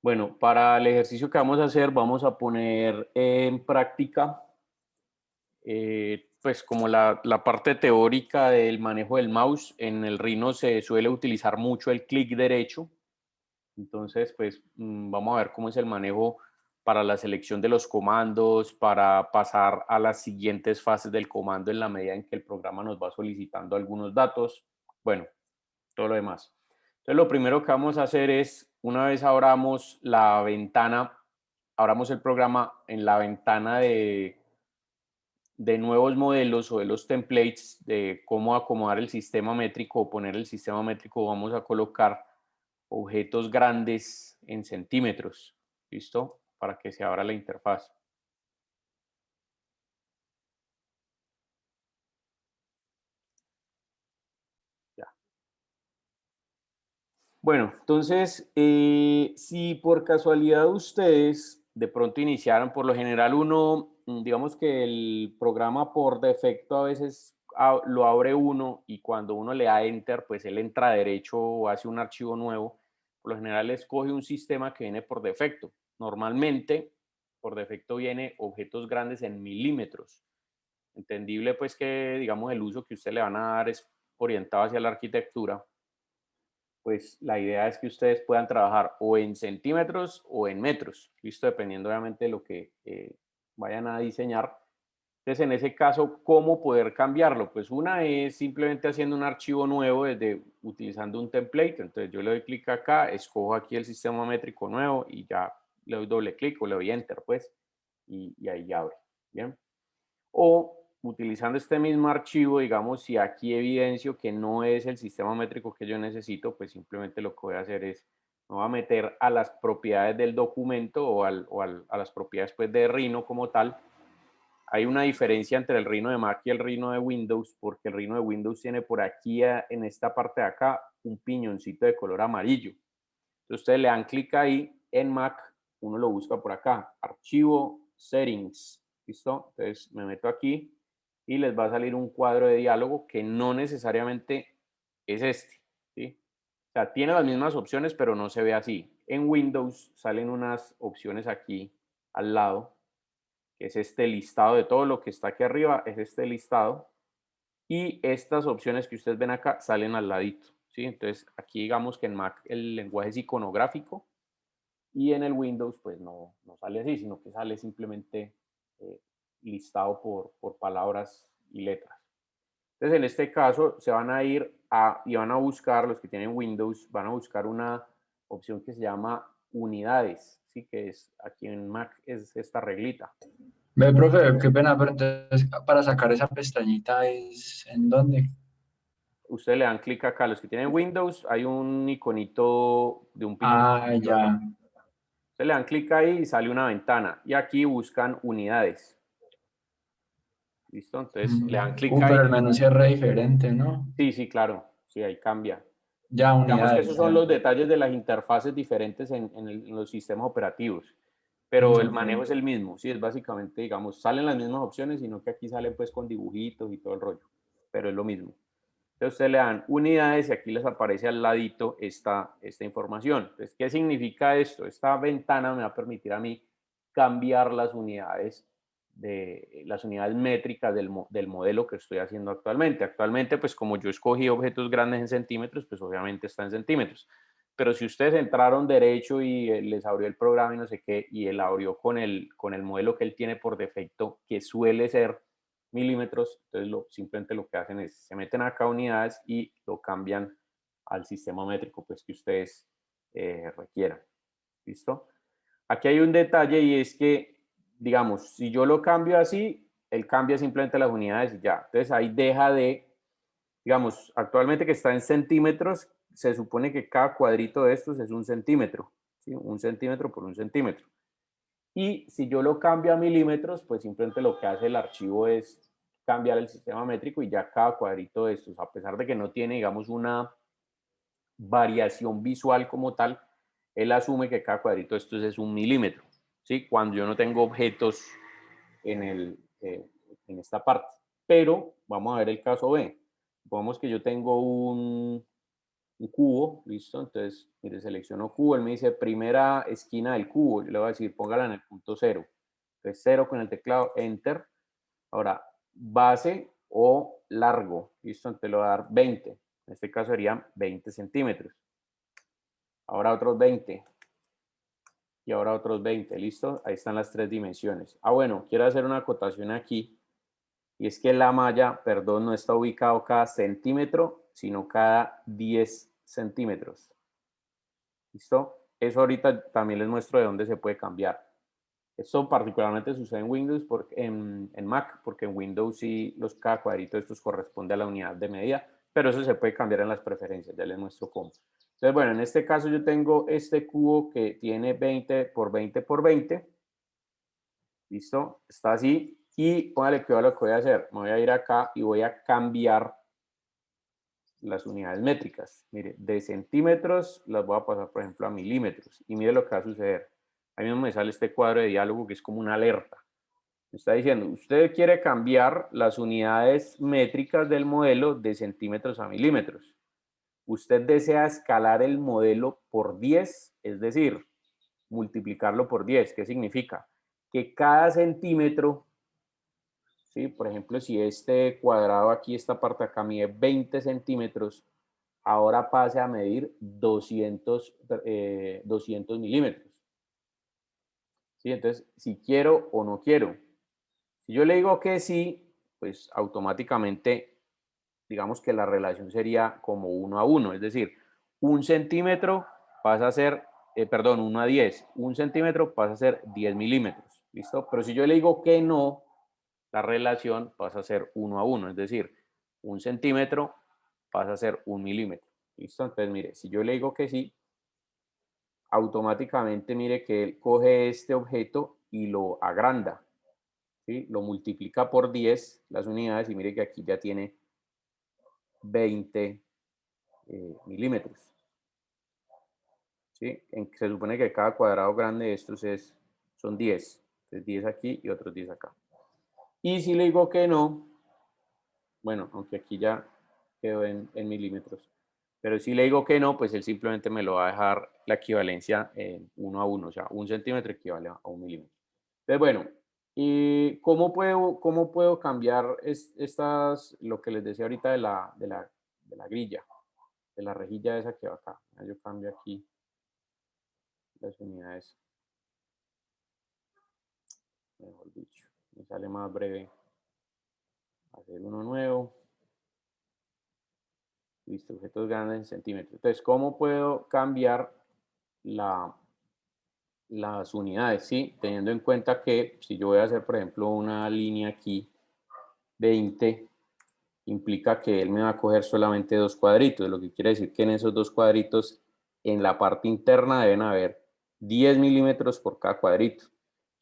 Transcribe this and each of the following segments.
Bueno, para el ejercicio que vamos a hacer, vamos a poner en práctica, pues como la parte teórica del manejo del mouse. En el Rhino se suele utilizar mucho el clic derecho. Entonces, pues vamos a ver cómo es el manejo para la selección de los comandos, para pasar a las siguientes fases del comando en la medida en que el programa nos va solicitando algunos datos. Bueno, todo lo demás. Entonces, lo primero que vamos a hacer es, una vez abramos la ventana, abramos el programa en la ventana de nuevos modelos o de los templates de cómo acomodar el sistema métrico o poner el sistema métrico, vamos a colocar objetos grandes en centímetros. ¿Listo? Para que se abra la interfaz. Ya. Bueno, entonces, si por casualidad ustedes de pronto iniciaran, por lo general uno, digamos que el programa por defecto a veces lo abre uno y cuando uno le da enter, pues él entra derecho o hace un archivo nuevo. Por lo general escoge un sistema que viene por defecto. Normalmente, por defecto viene objetos grandes en milímetros. Entendible pues que, digamos, el uso que usted le van a dar es orientado hacia la arquitectura, pues la idea es que ustedes puedan trabajar o en centímetros o en metros, listo, dependiendo obviamente de lo que vayan a diseñar. Entonces, en ese caso, ¿cómo poder cambiarlo? Pues una es simplemente haciendo un archivo nuevo desde utilizando un template. Entonces yo le doy clic acá, escojo aquí el sistema métrico nuevo y ya le doy doble clic o le doy enter, pues, y ahí ya abre. Bien. O utilizando este mismo archivo, digamos, si aquí evidencio que no es el sistema métrico que yo necesito, pues simplemente lo que voy a hacer es, me voy a meter a las propiedades del documento a las propiedades pues, de Rhino como tal. Hay una diferencia entre el Rhino de Mac y el Rhino de Windows, porque el Rhino de Windows tiene por aquí, en esta parte de acá, un piñoncito de color amarillo. Entonces ustedes le dan clic ahí en Mac, uno lo busca por acá, archivo, settings, ¿listo? Entonces me meto aquí y les va a salir un cuadro de diálogo que no necesariamente es este, ¿sí? O sea, tiene las mismas opciones, pero no se ve así. En Windows salen unas opciones aquí al lado, que es este listado de todo lo que está aquí arriba, es este listado. Y estas opciones que ustedes ven acá salen al ladito, ¿sí? Entonces, aquí digamos que en Mac el lenguaje es iconográfico y en el Windows pues no sale así, sino que sale simplemente eh, listado por palabras y letras. Entonces, en este caso, se van a ir y van a buscar, los que tienen Windows, van a buscar una opción que se llama unidades, ¿sí? Que es aquí en Mac es esta reglita. Ve, profe, qué pena, pero entonces para sacar esa pestañita es ¿en dónde? Ustedes le dan clic acá, los que tienen Windows, hay un iconito de un Ah, piñoncito ya. rojo. Ustedes le dan clic ahí y sale una ventana. Y aquí buscan unidades. ¿Listo? Entonces le dan clic ahí. Pero el menú sí es re diferente, ¿no? Sí, sí, claro. Sí, ahí cambia. Ya, Digamos que esos unidades, son ya. los detalles de las interfaces diferentes en los sistemas operativos. Pero el Ok. manejo es el mismo. Sí, es básicamente, digamos, salen las mismas opciones, sino que aquí salen pues con dibujitos y todo el rollo. Pero es lo mismo. Entonces ustedes le dan unidades y aquí les aparece al ladito esta información. Entonces, ¿qué significa esto? Esta ventana me va a permitir a mí cambiar las unidades métricas del modelo que estoy haciendo actualmente. Actualmente, pues como yo escogí objetos grandes en centímetros, pues obviamente está en centímetros. Pero si ustedes entraron derecho y les abrió el programa y no sé qué, y él abrió con el modelo que él tiene por defecto, que suele ser milímetros, entonces simplemente lo que hacen es se meten acá unidades y lo cambian al sistema métrico pues, que ustedes requieran. ¿Listo? Aquí hay un detalle y es que, digamos, si yo lo cambio así, él cambia simplemente las unidades y ya. Entonces ahí deja de, digamos, actualmente que está en centímetros, se supone que cada cuadrito de estos es un centímetro, ¿sí? Un centímetro por un centímetro. Y si yo lo cambio a milímetros, pues simplemente lo que hace el archivo es cambiar el sistema métrico y ya cada cuadrito de estos, a pesar de que no tiene, digamos, una variación visual como tal, él asume que cada cuadrito de estos es un milímetro, ¿sí? Cuando yo no tengo objetos en, en esta parte. Pero vamos a ver el caso B. Supongamos que yo tengo un cubo, listo, entonces, mire, selecciono cubo, él me dice primera esquina del cubo, yo le voy a decir, póngala en el punto 0, entonces 0 con el teclado, enter, ahora, base o largo, listo, entonces le voy a dar 20, en este caso serían 20 centímetros, ahora otros 20, y ahora otros 20, listo, ahí están las tres dimensiones. Ah, bueno, quiero hacer una acotación aquí, y es que la malla, perdón, no está ubicado cada centímetro, sino cada 10 centímetros. ¿Listo? Eso ahorita también les muestro de dónde se puede cambiar. Esto particularmente sucede en Windows, en Mac, porque en Windows sí cada cuadrito de estos corresponde a la unidad de medida, pero eso se puede cambiar en las preferencias, ya les muestro cómo. Entonces, bueno, en este caso yo tengo este cubo que tiene 20 por 20 por 20. ¿Listo? Está así. Y póngale cuidado lo que voy a hacer. Me voy a ir acá y voy a cambiar las unidades métricas. Mire, de centímetros las voy a pasar, por ejemplo, a milímetros. Y mire lo que va a suceder. Ahí mismo me sale este cuadro de diálogo que es como una alerta. Me está diciendo, usted quiere cambiar las unidades métricas del modelo de centímetros a milímetros. Usted desea escalar el modelo por 10, es decir, multiplicarlo por 10. ¿Qué significa? Que cada centímetro, ¿sí? Por ejemplo, si este cuadrado aquí, esta parte acá mide 20 centímetros, ahora pase a medir 200 milímetros. ¿Sí? Entonces, si quiero o no quiero. Si yo le digo que sí, pues automáticamente, digamos que la relación sería como 1 a 1, es decir, 1 centímetro pasa a ser, perdón, 1 a 10, 1 centímetro pasa a ser 10 milímetros, ¿listo? Pero si yo le digo que no, la relación pasa a ser 1 a 1, es decir, 1 centímetro pasa a ser 1 milímetro, ¿listo? Entonces, mire, si yo le digo que sí, automáticamente mire que él coge este objeto y lo agranda, ¿sí? Lo multiplica por 10 las unidades y mire que aquí ya tiene 20 milímetros, ¿sí? Se supone que cada cuadrado grande de estos son 10, entonces 10 aquí y otros 10 acá. Y si le digo que no, bueno, aunque aquí ya quedó en milímetros, pero si le digo que no, pues él simplemente me lo va a dejar la equivalencia en 1 a 1, o sea, 1 centímetro equivale a 1 milímetro. Entonces, bueno, ¿y cómo puedo cambiar lo que les decía ahorita de la grilla, de la rejilla esa que va acá? Yo cambio aquí las unidades, mejor dicho, me sale más breve hacer uno nuevo. Listo, objetos grandes en centímetros. Entonces, ¿cómo puedo cambiar las unidades? Sí, teniendo en cuenta que si yo voy a hacer, por ejemplo, una línea aquí, 20, implica que él me va a coger solamente 2 cuadritos, lo que quiere decir que en esos 2 cuadritos, en la parte interna deben haber 10 milímetros por cada cuadrito.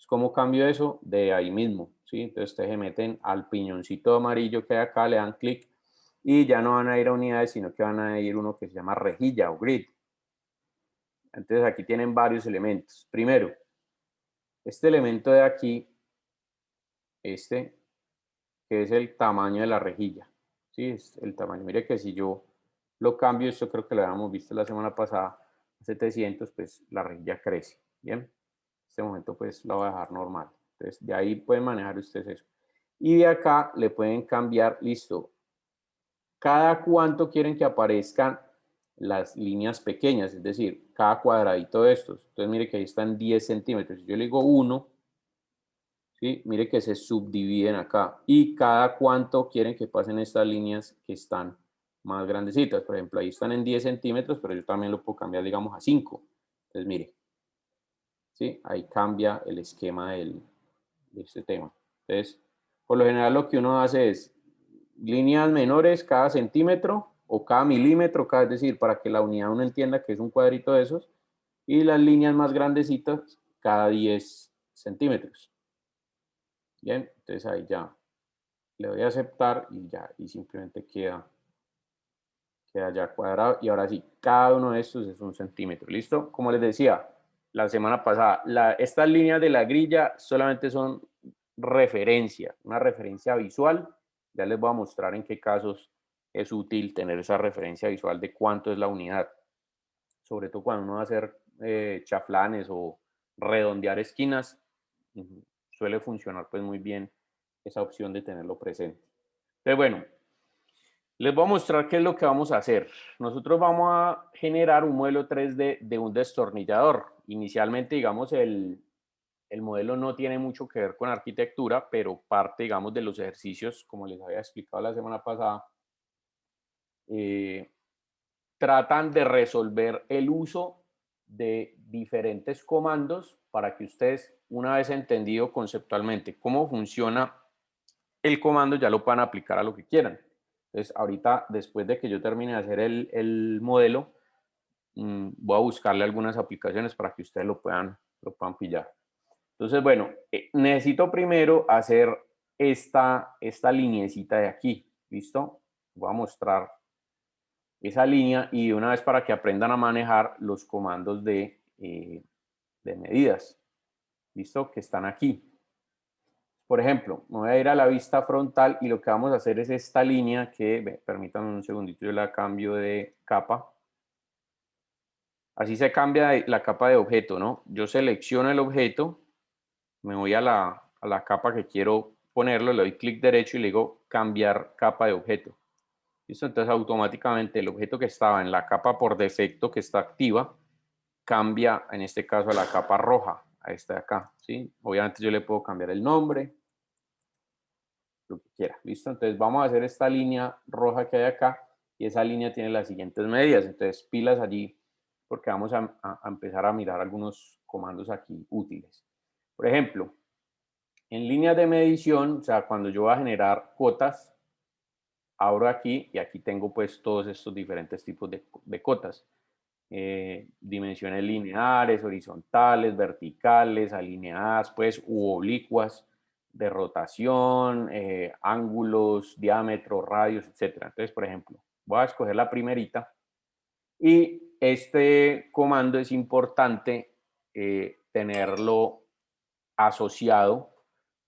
¿Cómo cambio eso? De ahí mismo, ¿sí? Entonces ustedes se meten al piñoncito amarillo que hay acá, le dan clic y ya no van a ir a unidades, sino que van a ir uno que se llama rejilla o grid. Entonces aquí tienen varios elementos. Primero, este elemento de aquí, que es el tamaño de la rejilla. ¿Sí? Es el tamaño. Mire que si yo lo cambio, esto creo que lo habíamos visto la semana pasada, a 700, pues la rejilla crece. Bien, en este momento pues la voy a dejar normal. Entonces de ahí pueden manejar ustedes eso. Y de acá le pueden cambiar, listo, cada cuánto quieren que aparezcan las líneas pequeñas, es decir, cada cuadradito de estos. Entonces mire que ahí están 10 centímetros. Si yo le digo 1, ¿sí? Mire que se subdividen acá. Y cada cuánto quieren que pasen estas líneas que están más grandecitas. Por ejemplo, ahí están en 10 centímetros, pero yo también lo puedo cambiar, digamos, a 5. Entonces, mire, ¿sí? Ahí cambia el esquema de este tema. Entonces, por lo general lo que uno hace es líneas menores cada centímetro o cada milímetro, es decir, para que la unidad uno entienda que es un cuadrito de esos, y las líneas más grandecitas cada 10 centímetros. Bien, entonces ahí ya le doy a aceptar y ya, y simplemente queda ya cuadrado. Y ahora sí, cada uno de estos es 1 centímetro. ¿Listo? Como les decía la semana pasada, estas líneas de la grilla solamente son referencia, una referencia visual. Ya les voy a mostrar en qué casos es útil tener esa referencia visual de cuánto es la unidad, sobre todo cuando uno va a hacer chaflanes o redondear esquinas, suele funcionar pues muy bien esa opción de tenerlo presente. Entonces, bueno, les voy a mostrar qué es lo que vamos a hacer. Nosotros vamos a generar un modelo 3D de un destornillador. Inicialmente, digamos, el modelo no tiene mucho que ver con arquitectura, pero parte, digamos, de los ejercicios, como les había explicado la semana pasada, tratan de resolver el uso de diferentes comandos para que ustedes, una vez entendido conceptualmente cómo funciona el comando, ya lo puedan aplicar a lo que quieran. Entonces, ahorita, después de que yo termine de hacer el modelo, voy a buscarle algunas aplicaciones para que ustedes lo puedan pillar. Entonces, bueno, necesito primero hacer esta lineecita de aquí, ¿listo? Voy a mostrar esa línea y de una vez para que aprendan a manejar los comandos de medidas, ¿listo? Que están aquí. Por ejemplo, me voy a ir a la vista frontal y lo que vamos a hacer es esta línea que, permítanme un segundito, yo la cambio de capa. Así se cambia la capa de objeto, ¿no? Yo selecciono el objeto, me voy a la capa que quiero ponerlo, le doy clic derecho y le digo cambiar capa de objeto. ¿Listo? Entonces automáticamente el objeto que estaba en la capa por defecto que está activa cambia en este caso a la capa roja, a esta de acá, ¿sí? Obviamente yo le puedo cambiar el nombre, lo que quiera, ¿listo? Entonces vamos a hacer esta línea roja que hay acá y esa línea tiene las siguientes medidas, entonces pilas allí porque vamos a empezar a mirar algunos comandos aquí útiles. Por ejemplo, en líneas de medición, o sea, cuando yo voy a generar cotas, abro aquí y aquí tengo pues todos estos diferentes tipos de cotas. Dimensiones lineares, horizontales, verticales, alineadas pues u oblicuas, de rotación, ángulos, diámetro, radios, etc. Entonces, por ejemplo, voy a escoger la primerita y este comando es importante tenerlo asociado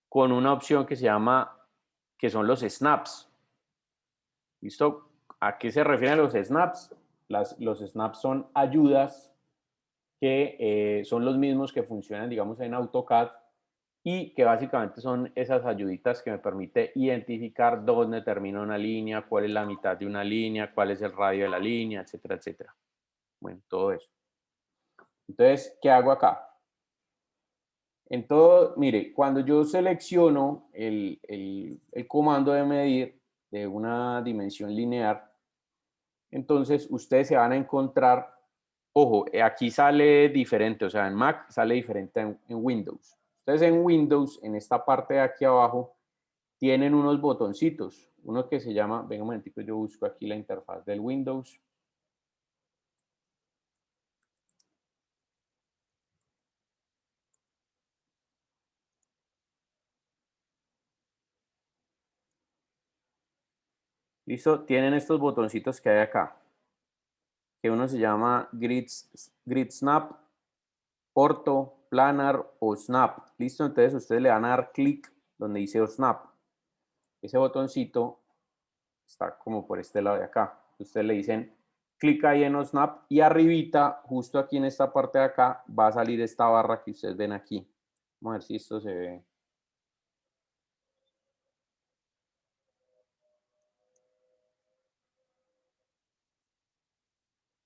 con una opción que se llama, que son los snaps. ¿Listo? ¿A qué se refieren los snaps? Los snaps son ayudas que son los mismos que funcionan, digamos, en AutoCAD y que básicamente son esas ayuditas que me permite identificar dónde termina una línea, cuál es la mitad de una línea, cuál es el radio de la línea, etcétera, etcétera. Bueno, todo eso. Entonces, ¿qué hago acá? En todo, mire, cuando yo selecciono el comando de medir de una dimensión lineal, entonces ustedes se van a encontrar, ojo, aquí sale diferente, o sea, en Mac sale diferente en Windows. Ustedes en Windows, en esta parte de aquí abajo, tienen unos botoncitos, uno que se llama, venga un momentico, yo busco aquí la interfaz del Windows. Listo, tienen estos botoncitos que hay acá, que uno se llama Grid Snap, Ortho, Planar o Snap. Listo, entonces ustedes le van a dar clic donde dice Snap. Ese botoncito está como por este lado de acá. Ustedes le dicen clic ahí en Snap y arribita, justo aquí en esta parte de acá, va a salir esta barra que ustedes ven aquí. Vamos a ver si esto se ve.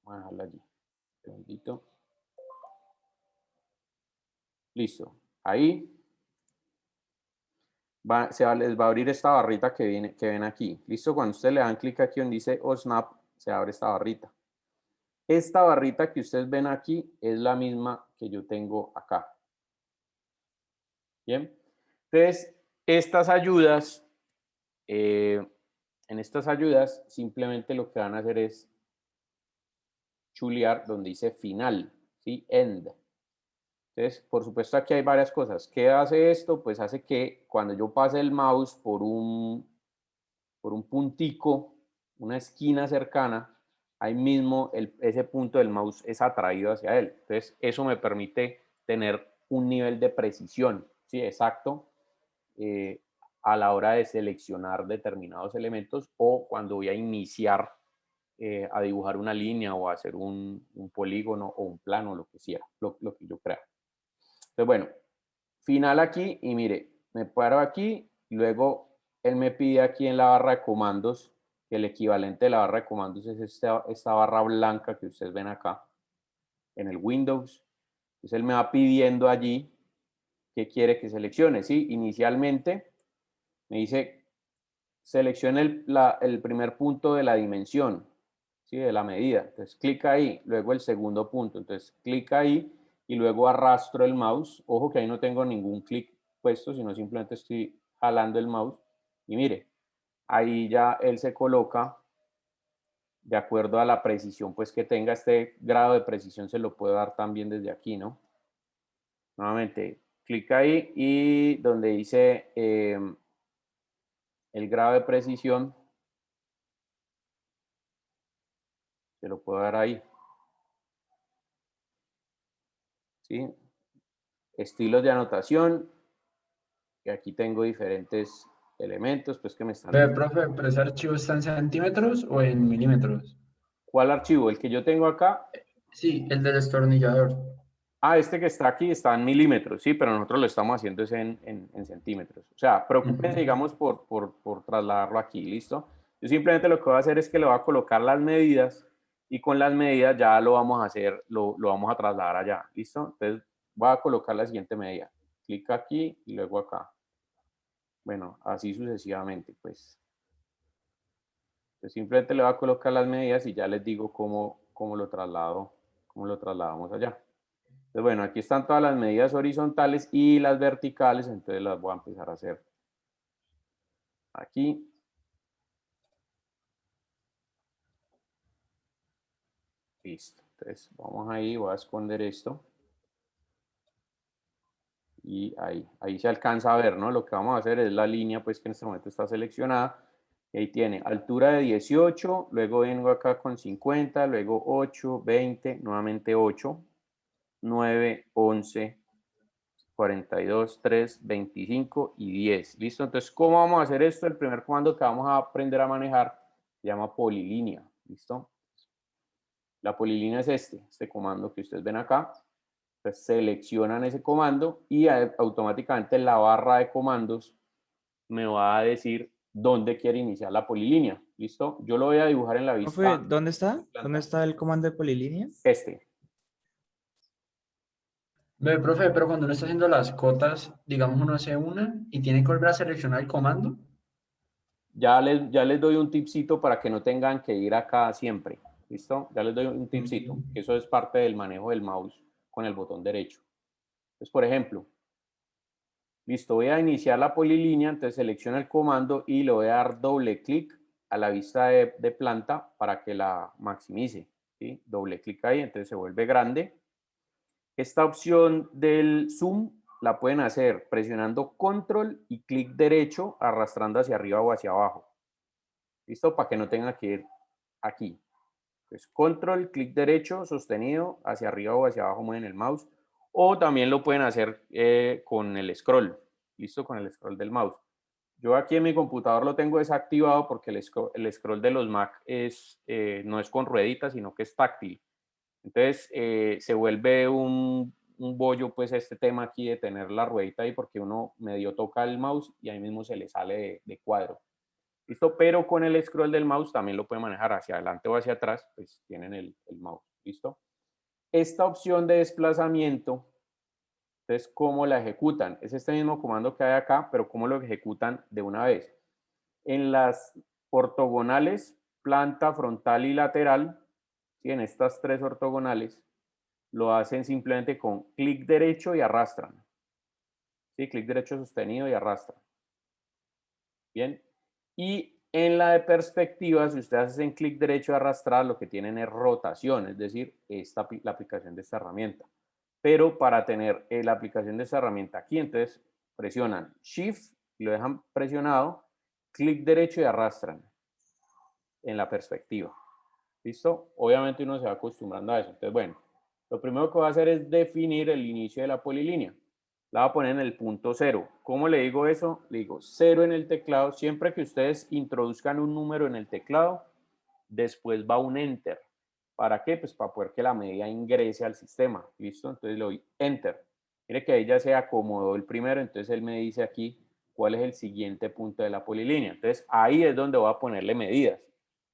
Vamos a dejarla allí. Un segundito. Listo. Ahí les va a abrir esta barrita que ven aquí. Listo, cuando ustedes le dan clic aquí donde dice Snap, se abre esta barrita. Esta barrita que ustedes ven aquí es la misma que yo tengo acá. Bien. Entonces, estas ayudas, en estas ayudas, simplemente lo que van a hacer es chulear donde dice final, ¿sí? End. Entonces, por supuesto, aquí hay varias cosas. ¿Qué hace esto? Pues hace que cuando yo pase el mouse por un puntico, una esquina cercana, ahí mismo ese punto del mouse es atraído hacia él. Entonces, eso me permite tener un nivel de precisión, ¿sí? Exacto, a la hora de seleccionar determinados elementos o cuando voy a iniciar a dibujar una línea o a hacer un polígono o un plano, lo que sea, lo que yo crea. Entonces, bueno, final aquí y mire, me paro aquí y luego él me pide aquí en la barra de comandos, que el equivalente de la barra de comandos es esta barra blanca que ustedes ven acá en el Windows. Entonces él me va pidiendo allí qué quiere que seleccione, ¿sí? Inicialmente me dice, seleccione el primer punto de la dimensión, ¿sí? De la medida. Entonces clic ahí, luego el segundo punto. Entonces clic ahí y luego arrastro el mouse. Ojo que ahí no tengo ningún clic puesto, sino simplemente estoy jalando el mouse. Y mire, ahí ya él se coloca de acuerdo a la precisión pues que tenga. Este grado de precisión se lo puedo dar también desde aquí, ¿no? Nuevamente, clic ahí y donde dice el grado de precisión, se lo puedo dar ahí. ¿Sí? Estilos de anotación, que aquí tengo diferentes elementos pues que me están Ve, diciendo. profe, ¿pero ese archivo está en centímetros o en milímetros? ¿Cuál archivo? El que yo tengo acá. Sí, el del destornillador. Ah, este que está aquí está en milímetros, sí, pero nosotros lo estamos haciendo es en centímetros. O sea, preocúpense, Ujú. digamos, por trasladarlo aquí, ¿listo? Yo simplemente lo que voy a hacer es que le voy a colocar las medidas y con las medidas ya lo vamos a hacer, lo vamos a trasladar allá, ¿listo? Entonces voy a colocar la siguiente medida. Clic aquí y luego acá. Bueno, así sucesivamente, pues. Entonces simplemente le voy a colocar las medidas y ya les digo cómo lo trasladamos allá. Entonces, bueno, aquí están todas las medidas horizontales y las verticales, entonces las voy a empezar a hacer aquí. Listo. Entonces, vamos ahí, voy a esconder esto. Y ahí se alcanza a ver, ¿no? Lo que vamos a hacer es la línea, pues, que en este momento está seleccionada. Y ahí tiene altura de 18, luego vengo acá con 50, luego 8, 20, nuevamente 8, 9, 11, 42, 3, 25 y 10. ¿Listo? Entonces, ¿cómo vamos a hacer esto? El primer comando que vamos a aprender a manejar se llama polilínea. ¿Listo? La polilínea es este comando que ustedes ven acá. Entonces, seleccionan ese comando y automáticamente la barra de comandos me va a decir dónde quiere iniciar la polilínea. ¿Listo? Yo lo voy a dibujar en la Profe, vista ¿dónde está? ¿Dónde planta. está el comando de polilínea? Este. Ve, profe, pero cuando uno está haciendo las cotas, digamos, uno hace una y tiene que volver a seleccionar el comando. Ya les doy un tipcito para que no tengan que ir acá siempre. ¿Listo? Ya les doy un tipcito, Mm. que eso es parte del manejo del mouse con el botón derecho. Entonces, por ejemplo, listo, voy a iniciar la polilínea, entonces selecciono el comando y le voy a dar doble clic a la vista de planta para que la maximice. ¿Sí? Doble clic ahí, entonces se vuelve grande. Esta opción del zoom la pueden hacer presionando control y clic derecho arrastrando hacia arriba o hacia abajo. ¿Listo? Para que no tenga que ir aquí. Entonces, control, clic derecho, sostenido, hacia arriba o hacia abajo mueven el mouse. O también lo pueden hacer con el scroll. ¿Listo? Con el scroll del mouse. Yo aquí en mi computador lo tengo desactivado porque el scroll de los Mac no es con rueditas, sino que es táctil. Entonces, se vuelve un bollo, pues, este tema aquí de tener la ruedita ahí, porque uno medio toca el mouse y ahí mismo se le sale de cuadro. ¿Listo? Pero con el scroll del mouse también lo puede manejar hacia adelante o hacia atrás, pues tienen el mouse. ¿Listo? Esta opción de desplazamiento, entonces, ¿cómo la ejecutan? Es este mismo comando que hay acá, pero ¿cómo lo ejecutan de una vez? En las ortogonales, planta, frontal y lateral, ¿sí? En estas tres ortogonales, lo hacen simplemente con clic derecho y arrastran. ¿Sí? Clic derecho sostenido y arrastran. Bien. Y en la de perspectiva, si ustedes hacen clic derecho y arrastrar, lo que tienen es rotación, es decir, la aplicación de esta herramienta. Pero para tener la aplicación de esta herramienta aquí, entonces presionan Shift y lo dejan presionado, clic derecho y arrastran en la perspectiva. ¿Listo? Obviamente uno se va acostumbrando a eso. Entonces, bueno, lo primero que voy a hacer es definir el inicio de la polilínea. la voy a poner en el punto 0. ¿Cómo le digo eso? Le digo 0 en el teclado. Siempre que ustedes introduzcan un número en el teclado, después va un enter. ¿Para qué? Pues para poder que la medida ingrese al sistema. ¿Listo? Entonces le doy enter. Mire que ahí ya se acomodó el primero, entonces él me dice aquí cuál es el siguiente punto de la polilínea. Entonces ahí es donde voy a ponerle medidas.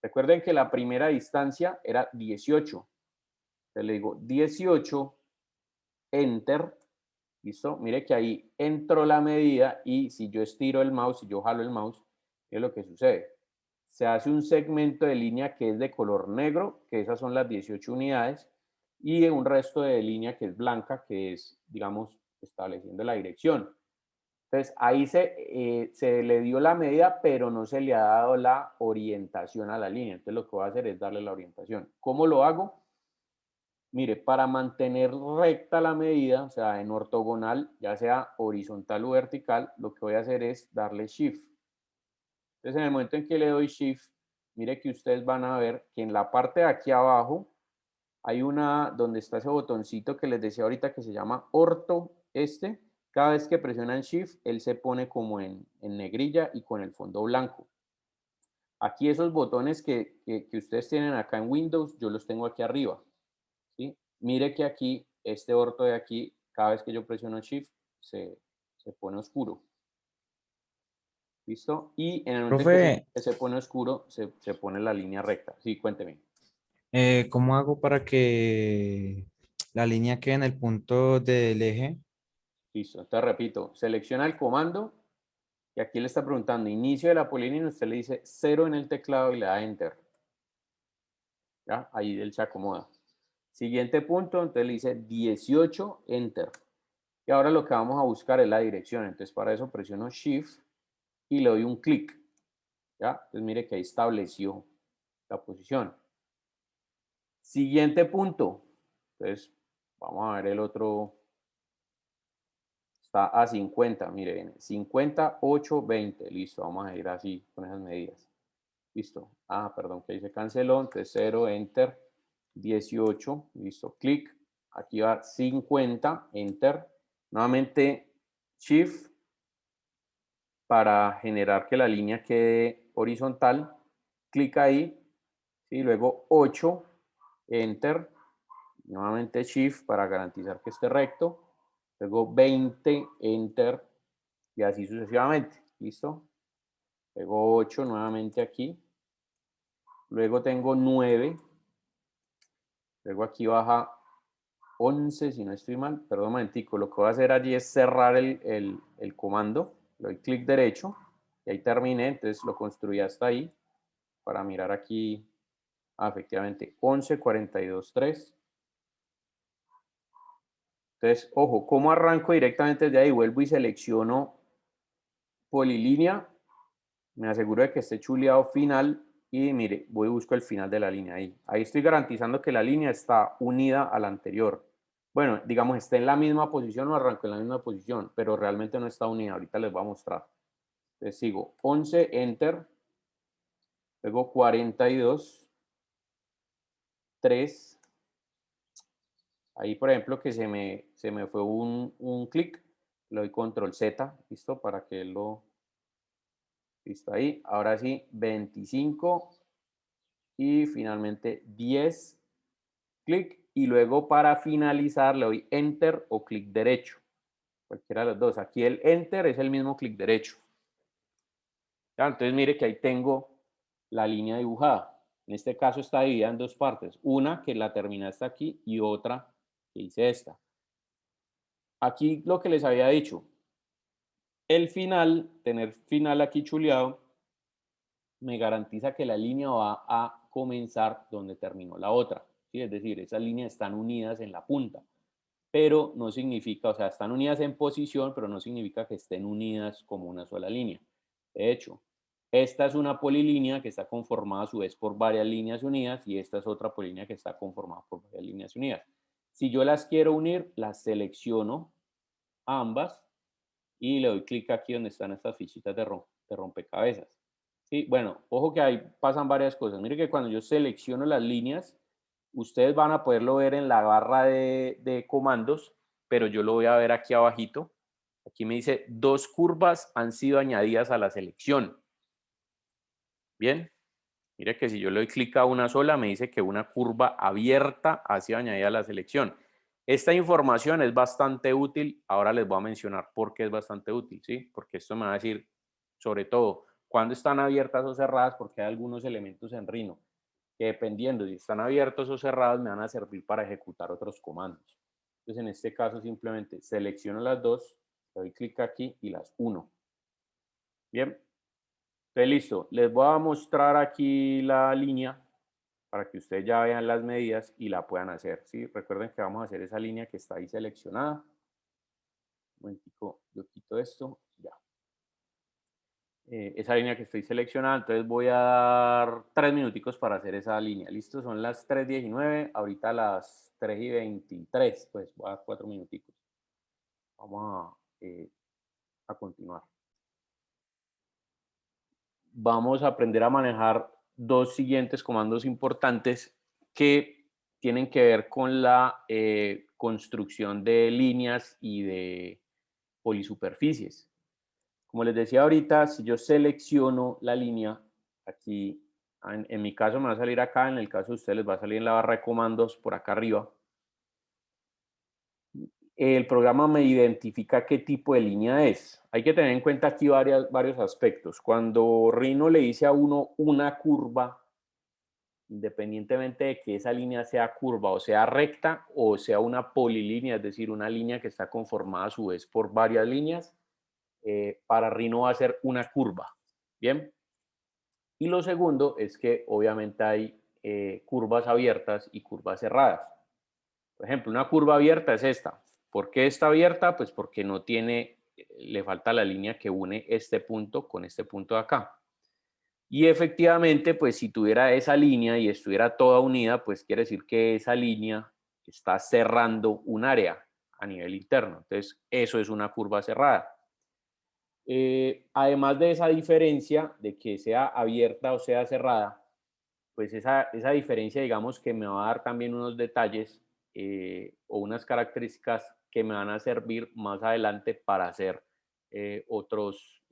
Recuerden que la primera distancia era 18. Entonces le digo 18, enter. ¿Listo? Mire que ahí entró la medida y si yo estiro el mouse, si yo jalo el mouse, ¿qué es lo que sucede? Se hace un segmento de línea que es de color negro, que esas son las 18 unidades, y un resto de línea que es blanca, que es, digamos, estableciendo la dirección. Entonces, ahí se le dio la medida, pero no se le ha dado la orientación a la línea. Entonces, lo que voy a hacer es darle la orientación. ¿Cómo lo hago? Mire, para mantener recta la medida, o sea, en ortogonal, ya sea horizontal o vertical, lo que voy a hacer es darle Shift. Entonces, en el momento en que le doy Shift, mire que ustedes van a ver que en la parte de aquí abajo hay una donde está ese botoncito que les decía ahorita que se llama Orto. Cada vez que presionan Shift, él se pone como en negrilla y con el fondo blanco. Aquí esos botones que ustedes tienen acá en Windows, yo los tengo aquí arriba. ¿Sí? Mire que aquí, este orto de aquí, cada vez que yo presiono Shift, se pone oscuro. ¿Listo? Y en el momento en Profe, que se pone oscuro, se pone la línea recta. Sí, cuénteme. ¿cómo hago para que la línea quede en el punto del eje? Listo. Te repito, selecciona el comando y aquí le está preguntando inicio de la polilínea, usted le dice 0 en el teclado y le da Enter. ¿Ya? Ahí él se acomoda. Siguiente punto, entonces le dice 18, Enter. Y ahora lo que vamos a buscar es la dirección. Entonces para eso presiono Shift y le doy un clic. ¿Ya? Entonces mire que ahí estableció la posición. Siguiente punto. Entonces vamos a ver el otro. Está a 50, mire, viene 50, 8, 20. Listo, vamos a ir así con esas medidas. Listo. Ah, perdón, que ahí se canceló. Entonces 0, Enter, 18. Listo, clic. Aquí va 50, Enter. Nuevamente Shift para generar que la línea quede horizontal. Clic ahí. Y luego 8, Enter. Nuevamente Shift para garantizar que esté recto. Luego 20, Enter. Y así sucesivamente. ¿Listo? Luego 8 nuevamente aquí. Luego tengo 9. Luego aquí baja 11, si no estoy mal. Perdón un momentico. Lo que voy a hacer allí es cerrar el comando. Le doy clic derecho. Y ahí terminé. Entonces lo construí hasta ahí. Para mirar aquí. Ah, efectivamente. 11, 42, 3. Entonces, ojo, ¿cómo arranco directamente desde ahí? Vuelvo y selecciono polilínea. Me aseguro de que esté chuleado final y mire, voy y busco el final de la línea ahí. Ahí estoy garantizando que la línea está unida a la anterior. Bueno, digamos, está en la misma posición o arranco en la misma posición, pero realmente no está unida. Ahorita les voy a mostrar. Entonces sigo 11, Enter, luego 42, 3. Ahí, por ejemplo, que se me fue un clic, le doy control Z, listo, para que lo... Listo ahí. Ahora sí, 25 y finalmente 10, clic, y luego para finalizar le doy Enter o clic derecho, cualquiera de los dos. Aquí el Enter es el mismo clic derecho. ¿Ya? Entonces mire que ahí tengo la línea dibujada. En este caso está dividida en dos partes. Una que la termina hasta aquí y otra que hice esta. Aquí lo que les había dicho, el final, tener final aquí chuleado, me garantiza que la línea va a comenzar donde terminó la otra. ¿Sí? Es decir, esas líneas están unidas en la punta, pero no significa, o sea, están unidas en posición, pero no significa que estén unidas como una sola línea. De hecho, esta es una polilínea que está conformada a su vez por varias líneas unidas y esta es otra polilínea que está conformada por varias líneas unidas. Si yo las quiero unir, las selecciono ambas y le doy clic aquí donde están estas fichitas de rompecabezas. Sí, bueno, ojo que ahí pasan varias cosas. Mire que cuando yo selecciono las líneas, ustedes van a poderlo ver en la barra de comandos, pero yo lo voy a ver aquí abajito. Aquí me dice 2 curvas han sido añadidas a la selección. Bien, mire que si yo le doy clic a una sola, me dice que una curva abierta ha sido añadida a la selección. Esta información es bastante útil. Ahora les voy a mencionar por qué es bastante útil, ¿sí? Porque esto me va a decir, sobre todo, cuándo están abiertas o cerradas, porque hay algunos elementos en Rhino que dependiendo si están abiertos o cerrados me van a servir para ejecutar otros comandos. Entonces, en este caso, simplemente selecciono las dos, le doy clic aquí y las uno. Bien. Entonces, listo. Les voy a mostrar aquí la línea para que ustedes ya vean las medidas y la puedan hacer, ¿sí? Recuerden que vamos a hacer esa línea que está ahí seleccionada. Un momentico, yo quito esto, ya. Esa línea que estoy seleccionada, entonces voy a dar 3 minuticos para hacer esa línea. Listo, son las 3:19, ahorita las 3:23, pues voy a dar 4 minuticos. Vamos a continuar. Vamos a aprender a manejar dos siguientes comandos importantes que tienen que ver con la construcción de líneas y de polisuperficies. Como les decía ahorita, si yo selecciono la línea, aquí en mi caso me va a salir acá, en el caso de ustedes les va a salir en la barra de comandos por acá arriba. El programa me identifica qué tipo de línea es. Hay que tener en cuenta aquí varios aspectos. Cuando Rhino le dice a uno una curva, independientemente de que esa línea sea curva o sea recta o sea una polilínea, es decir, una línea que está conformada a su vez por varias líneas, para Rhino va a ser una curva. Bien. Y lo segundo es que obviamente hay curvas abiertas y curvas cerradas. Por ejemplo, una curva abierta es esta. ¿Por qué está abierta? Pues porque no tiene, le falta la línea que une este punto con este punto de acá. Y efectivamente, pues si tuviera esa línea y estuviera toda unida, pues quiere decir que esa línea está cerrando un área a nivel interno. Entonces, eso es una curva cerrada. Además de esa diferencia de que sea abierta o sea cerrada, pues esa diferencia, digamos, que me va a dar también unos detalles o unas características que me van a servir más adelante para hacer otros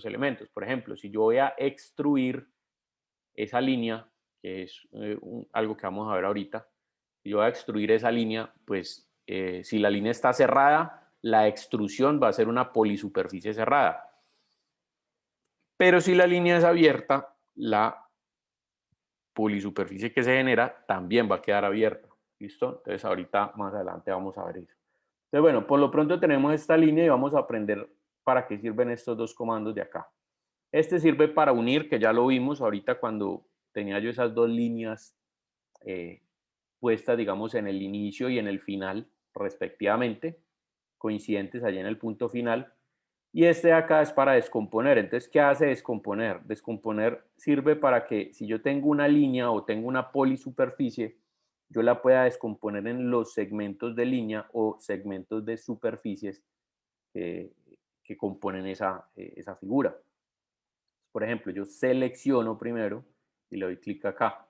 elementos. Por ejemplo, si yo voy a extruir esa línea, que es algo que vamos a ver ahorita, si yo voy a extruir esa línea, pues si la línea está cerrada, la extrusión va a ser una polisuperficie cerrada. Pero si la línea es abierta, la polisuperficie que se genera también va a quedar abierta. ¿Listo? Entonces ahorita más adelante vamos a ver eso. Entonces bueno, por lo pronto tenemos esta línea y vamos a aprender para qué sirven estos dos comandos de acá. Este sirve para unir, que ya lo vimos ahorita cuando tenía yo esas dos líneas puestas, digamos, en el inicio y en el final, respectivamente, coincidentes allá en el punto final. Y este de acá es para descomponer. Entonces, ¿qué hace descomponer? Descomponer sirve para que si yo tengo una línea o tengo una polisuperficie, yo la pueda descomponer en los segmentos de línea o segmentos de superficies que componen esa figura. Por ejemplo, yo selecciono primero y le doy clic acá.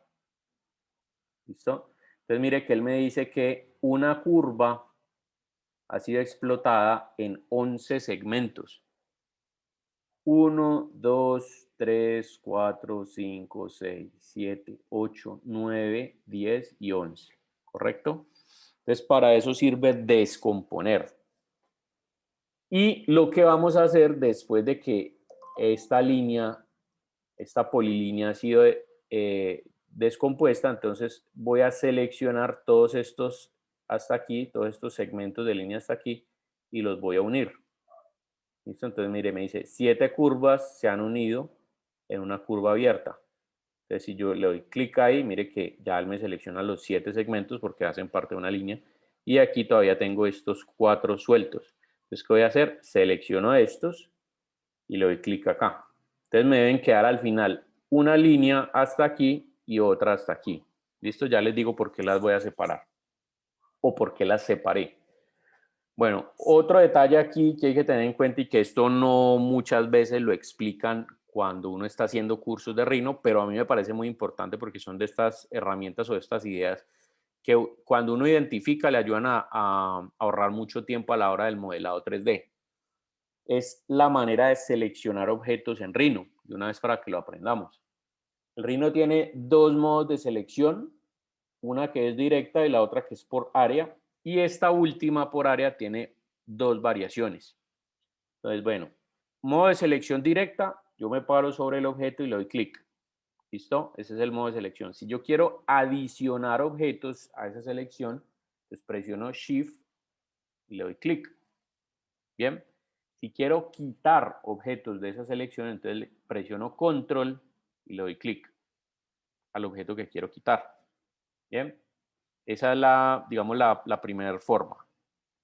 ¿Listo? Entonces, mire que él me dice que una curva ha sido explotada en 11 segmentos. 1, 2, 3, 4, 5, 6, 7, 8, 9, 10 y 11. ¿Correcto? Entonces, para eso sirve descomponer. Y lo que vamos a hacer después de que esta línea, esta polilínea ha sido descompuesta, entonces voy a seleccionar todos estos hasta aquí, todos estos segmentos de línea hasta aquí y los voy a unir. ¿Listo? Entonces, mire, me dice 7 curvas se han unido en una curva abierta. Entonces, si yo le doy clic ahí, mire que ya él me selecciona los 7 segmentos porque hacen parte de una línea. Y aquí todavía tengo estos 4 sueltos. Entonces, ¿qué voy a hacer? Selecciono estos y le doy clic acá. Entonces, me deben quedar al final una línea hasta aquí y otra hasta aquí. ¿Listo? Ya les digo por qué las voy a separar o por qué las separé. Bueno, otro detalle aquí que hay que tener en cuenta y que esto no muchas veces lo explican cuando uno está haciendo cursos de Rhino, pero a mí me parece muy importante porque son de estas herramientas o de estas ideas que cuando uno identifica le ayudan a ahorrar mucho tiempo a la hora del modelado 3D. Es la manera de seleccionar objetos en Rhino, de una vez para que lo aprendamos. El Rhino tiene dos modos de selección, una que es directa y la otra que es por área, y esta última por área tiene dos variaciones. Entonces, bueno, modo de selección directa, yo me paro sobre el objeto y le doy clic. ¿Listo? Ese es el modo de selección. Si yo quiero adicionar objetos a esa selección, pues presiono Shift y le doy clic. Bien. Si quiero quitar objetos de esa selección, entonces presiono Control y le doy clic al objeto que quiero quitar. Bien. Esa es la, digamos, la primera forma.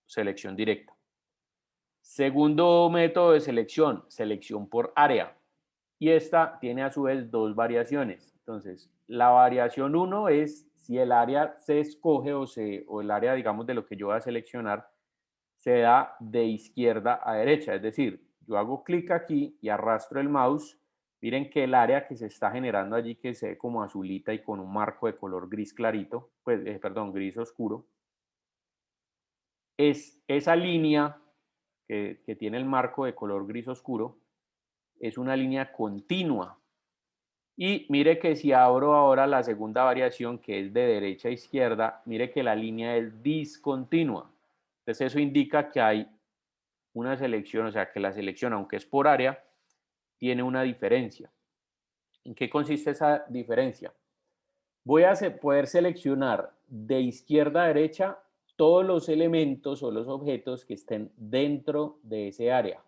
Selección directa. Segundo método de selección, selección por área. Y esta tiene a su vez dos variaciones. Entonces, la variación 1 es si el área se escoge o el área, digamos, de lo que yo voy a seleccionar, se da de izquierda a derecha. Es decir, yo hago clic aquí y arrastro el mouse. Miren que el área que se está generando allí, que se ve como azulita y con un marco de color gris clarito, pues, perdón, gris oscuro, es esa línea que tiene el marco de color gris oscuro, es una línea continua. Y mire que si abro ahora la segunda variación, que es de derecha a izquierda, mire que la línea es discontinua. Entonces eso indica que hay una selección, o sea que la selección, aunque es por área, tiene una diferencia. ¿En qué consiste esa diferencia? Voy a poder seleccionar de izquierda a derecha todos los elementos o los objetos que estén dentro de ese área.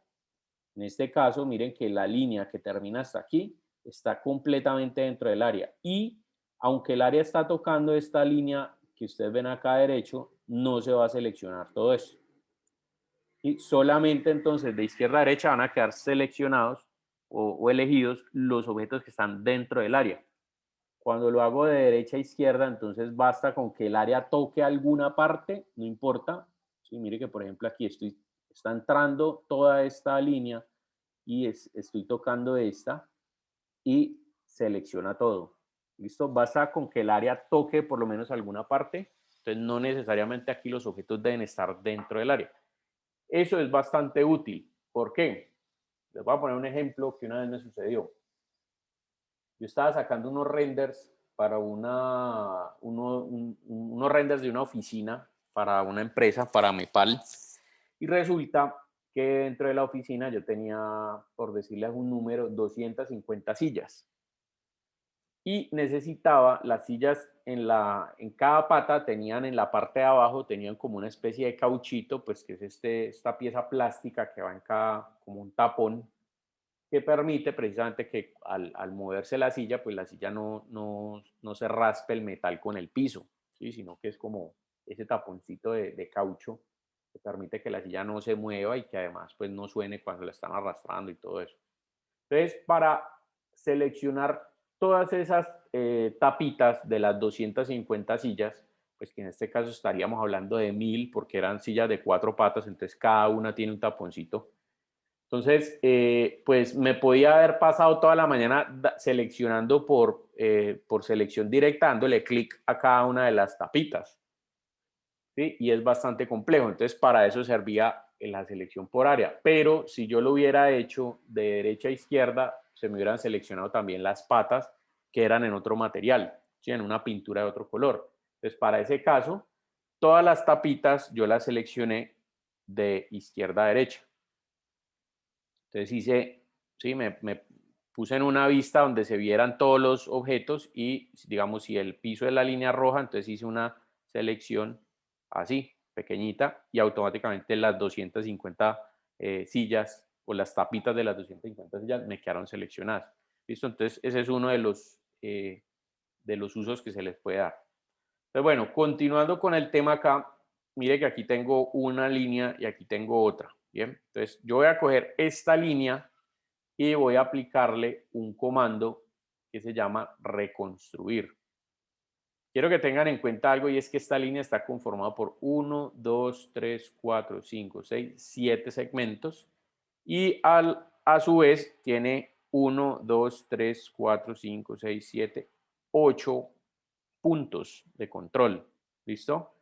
En este caso, miren que la línea que termina hasta aquí está completamente dentro del área. Y aunque el área está tocando esta línea que ustedes ven acá derecho, no se va a seleccionar todo eso. Y solamente entonces de izquierda a derecha van a quedar seleccionados o elegidos los objetos que están dentro del área. Cuando lo hago de derecha a izquierda, entonces basta con que el área toque alguna parte, no importa. Sí, mire que por ejemplo aquí está entrando toda esta línea y estoy tocando esta y selecciona todo. ¿Listo? Basta con que el área toque por lo menos alguna parte. Entonces no necesariamente aquí los objetos deben estar dentro del área. Eso es bastante útil. ¿Por qué? Les voy a poner un ejemplo que una vez me sucedió. Yo estaba sacando unos renders para unos renders de una oficina para una empresa, para Mepal, y resulta que dentro de la oficina yo tenía, por decirles un número, 250 sillas. Y necesitaba las sillas en cada pata tenían en la parte de abajo, tenían como una especie de cauchito, pues que es esta pieza plástica que va en cada, como un tapón, que permite precisamente que al moverse la silla, pues la silla no se raspe el metal con el piso, ¿sí? Sino que es como ese taponcito de caucho que permite que la silla no se mueva y que además pues no suene cuando la están arrastrando y todo eso. Entonces, para seleccionar todas esas tapitas de las 250 sillas, pues que en este caso estaríamos hablando de 1000 porque eran sillas de 4 patas, entonces cada una tiene un taponcito. Entonces, pues me podía haber pasado toda la mañana seleccionando por selección directa, dándole clic a cada una de las tapitas. ¿Sí? Y es bastante complejo. Entonces, para eso servía la selección por área. Pero si yo lo hubiera hecho de derecha a izquierda, se me hubieran seleccionado también las patas que eran en otro material, ¿sí? En una pintura de otro color. Entonces, para ese caso, todas las tapitas yo las seleccioné de izquierda a derecha. Entonces hice, sí, me puse en una vista donde se vieran todos los objetos y, digamos, si el piso es la línea roja, entonces hice una selección así, pequeñita, y automáticamente las 250 sillas o las tapitas de las 250 sillas me quedaron seleccionadas. ¿Listo? Entonces ese es uno de los usos que se les puede dar. Entonces, bueno, continuando con el tema acá, mire que aquí tengo una línea y aquí tengo otra. Bien, entonces yo voy a coger esta línea y voy a aplicarle un comando que se llama reconstruir. Quiero que tengan en cuenta algo y es que esta línea está conformada por 1, 2, 3, 4, 5, 6, 7 segmentos y a su vez tiene 1, 2, 3, 4, 5, 6, 7, 8 puntos de control. ¿Listo?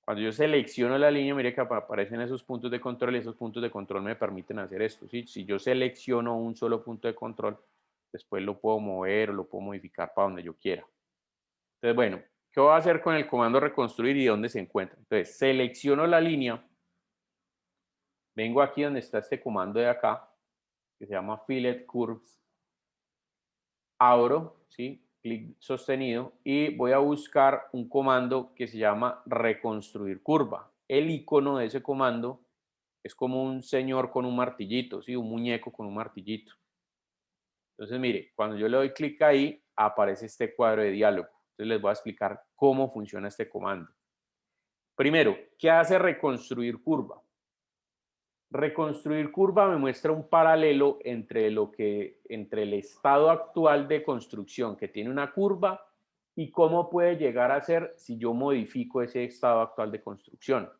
Cuando yo selecciono la línea, mire que aparecen esos puntos de control y esos puntos de control me permiten hacer esto, ¿sí? Si yo selecciono un solo punto de control, después lo puedo mover o lo puedo modificar para donde yo quiera. Entonces, bueno, ¿qué voy a hacer con el comando reconstruir y dónde se encuentra? Entonces, selecciono la línea, vengo aquí donde está este comando de acá, que se llama Fillet Curves, abro, ¿sí? Clic sostenido y voy a buscar un comando que se llama reconstruir curva. El icono de ese comando es como un señor con un martillito, ¿sí? Un muñeco con un martillito. Entonces, mire, cuando yo le doy clic ahí, aparece este cuadro de diálogo. Entonces, les voy a explicar cómo funciona este comando. Primero, ¿qué hace reconstruir curva? Reconstruir curva me muestra un paralelo entre entre el estado actual de construcción que tiene una curva y cómo puede llegar a ser si yo modifico ese estado actual de construcción.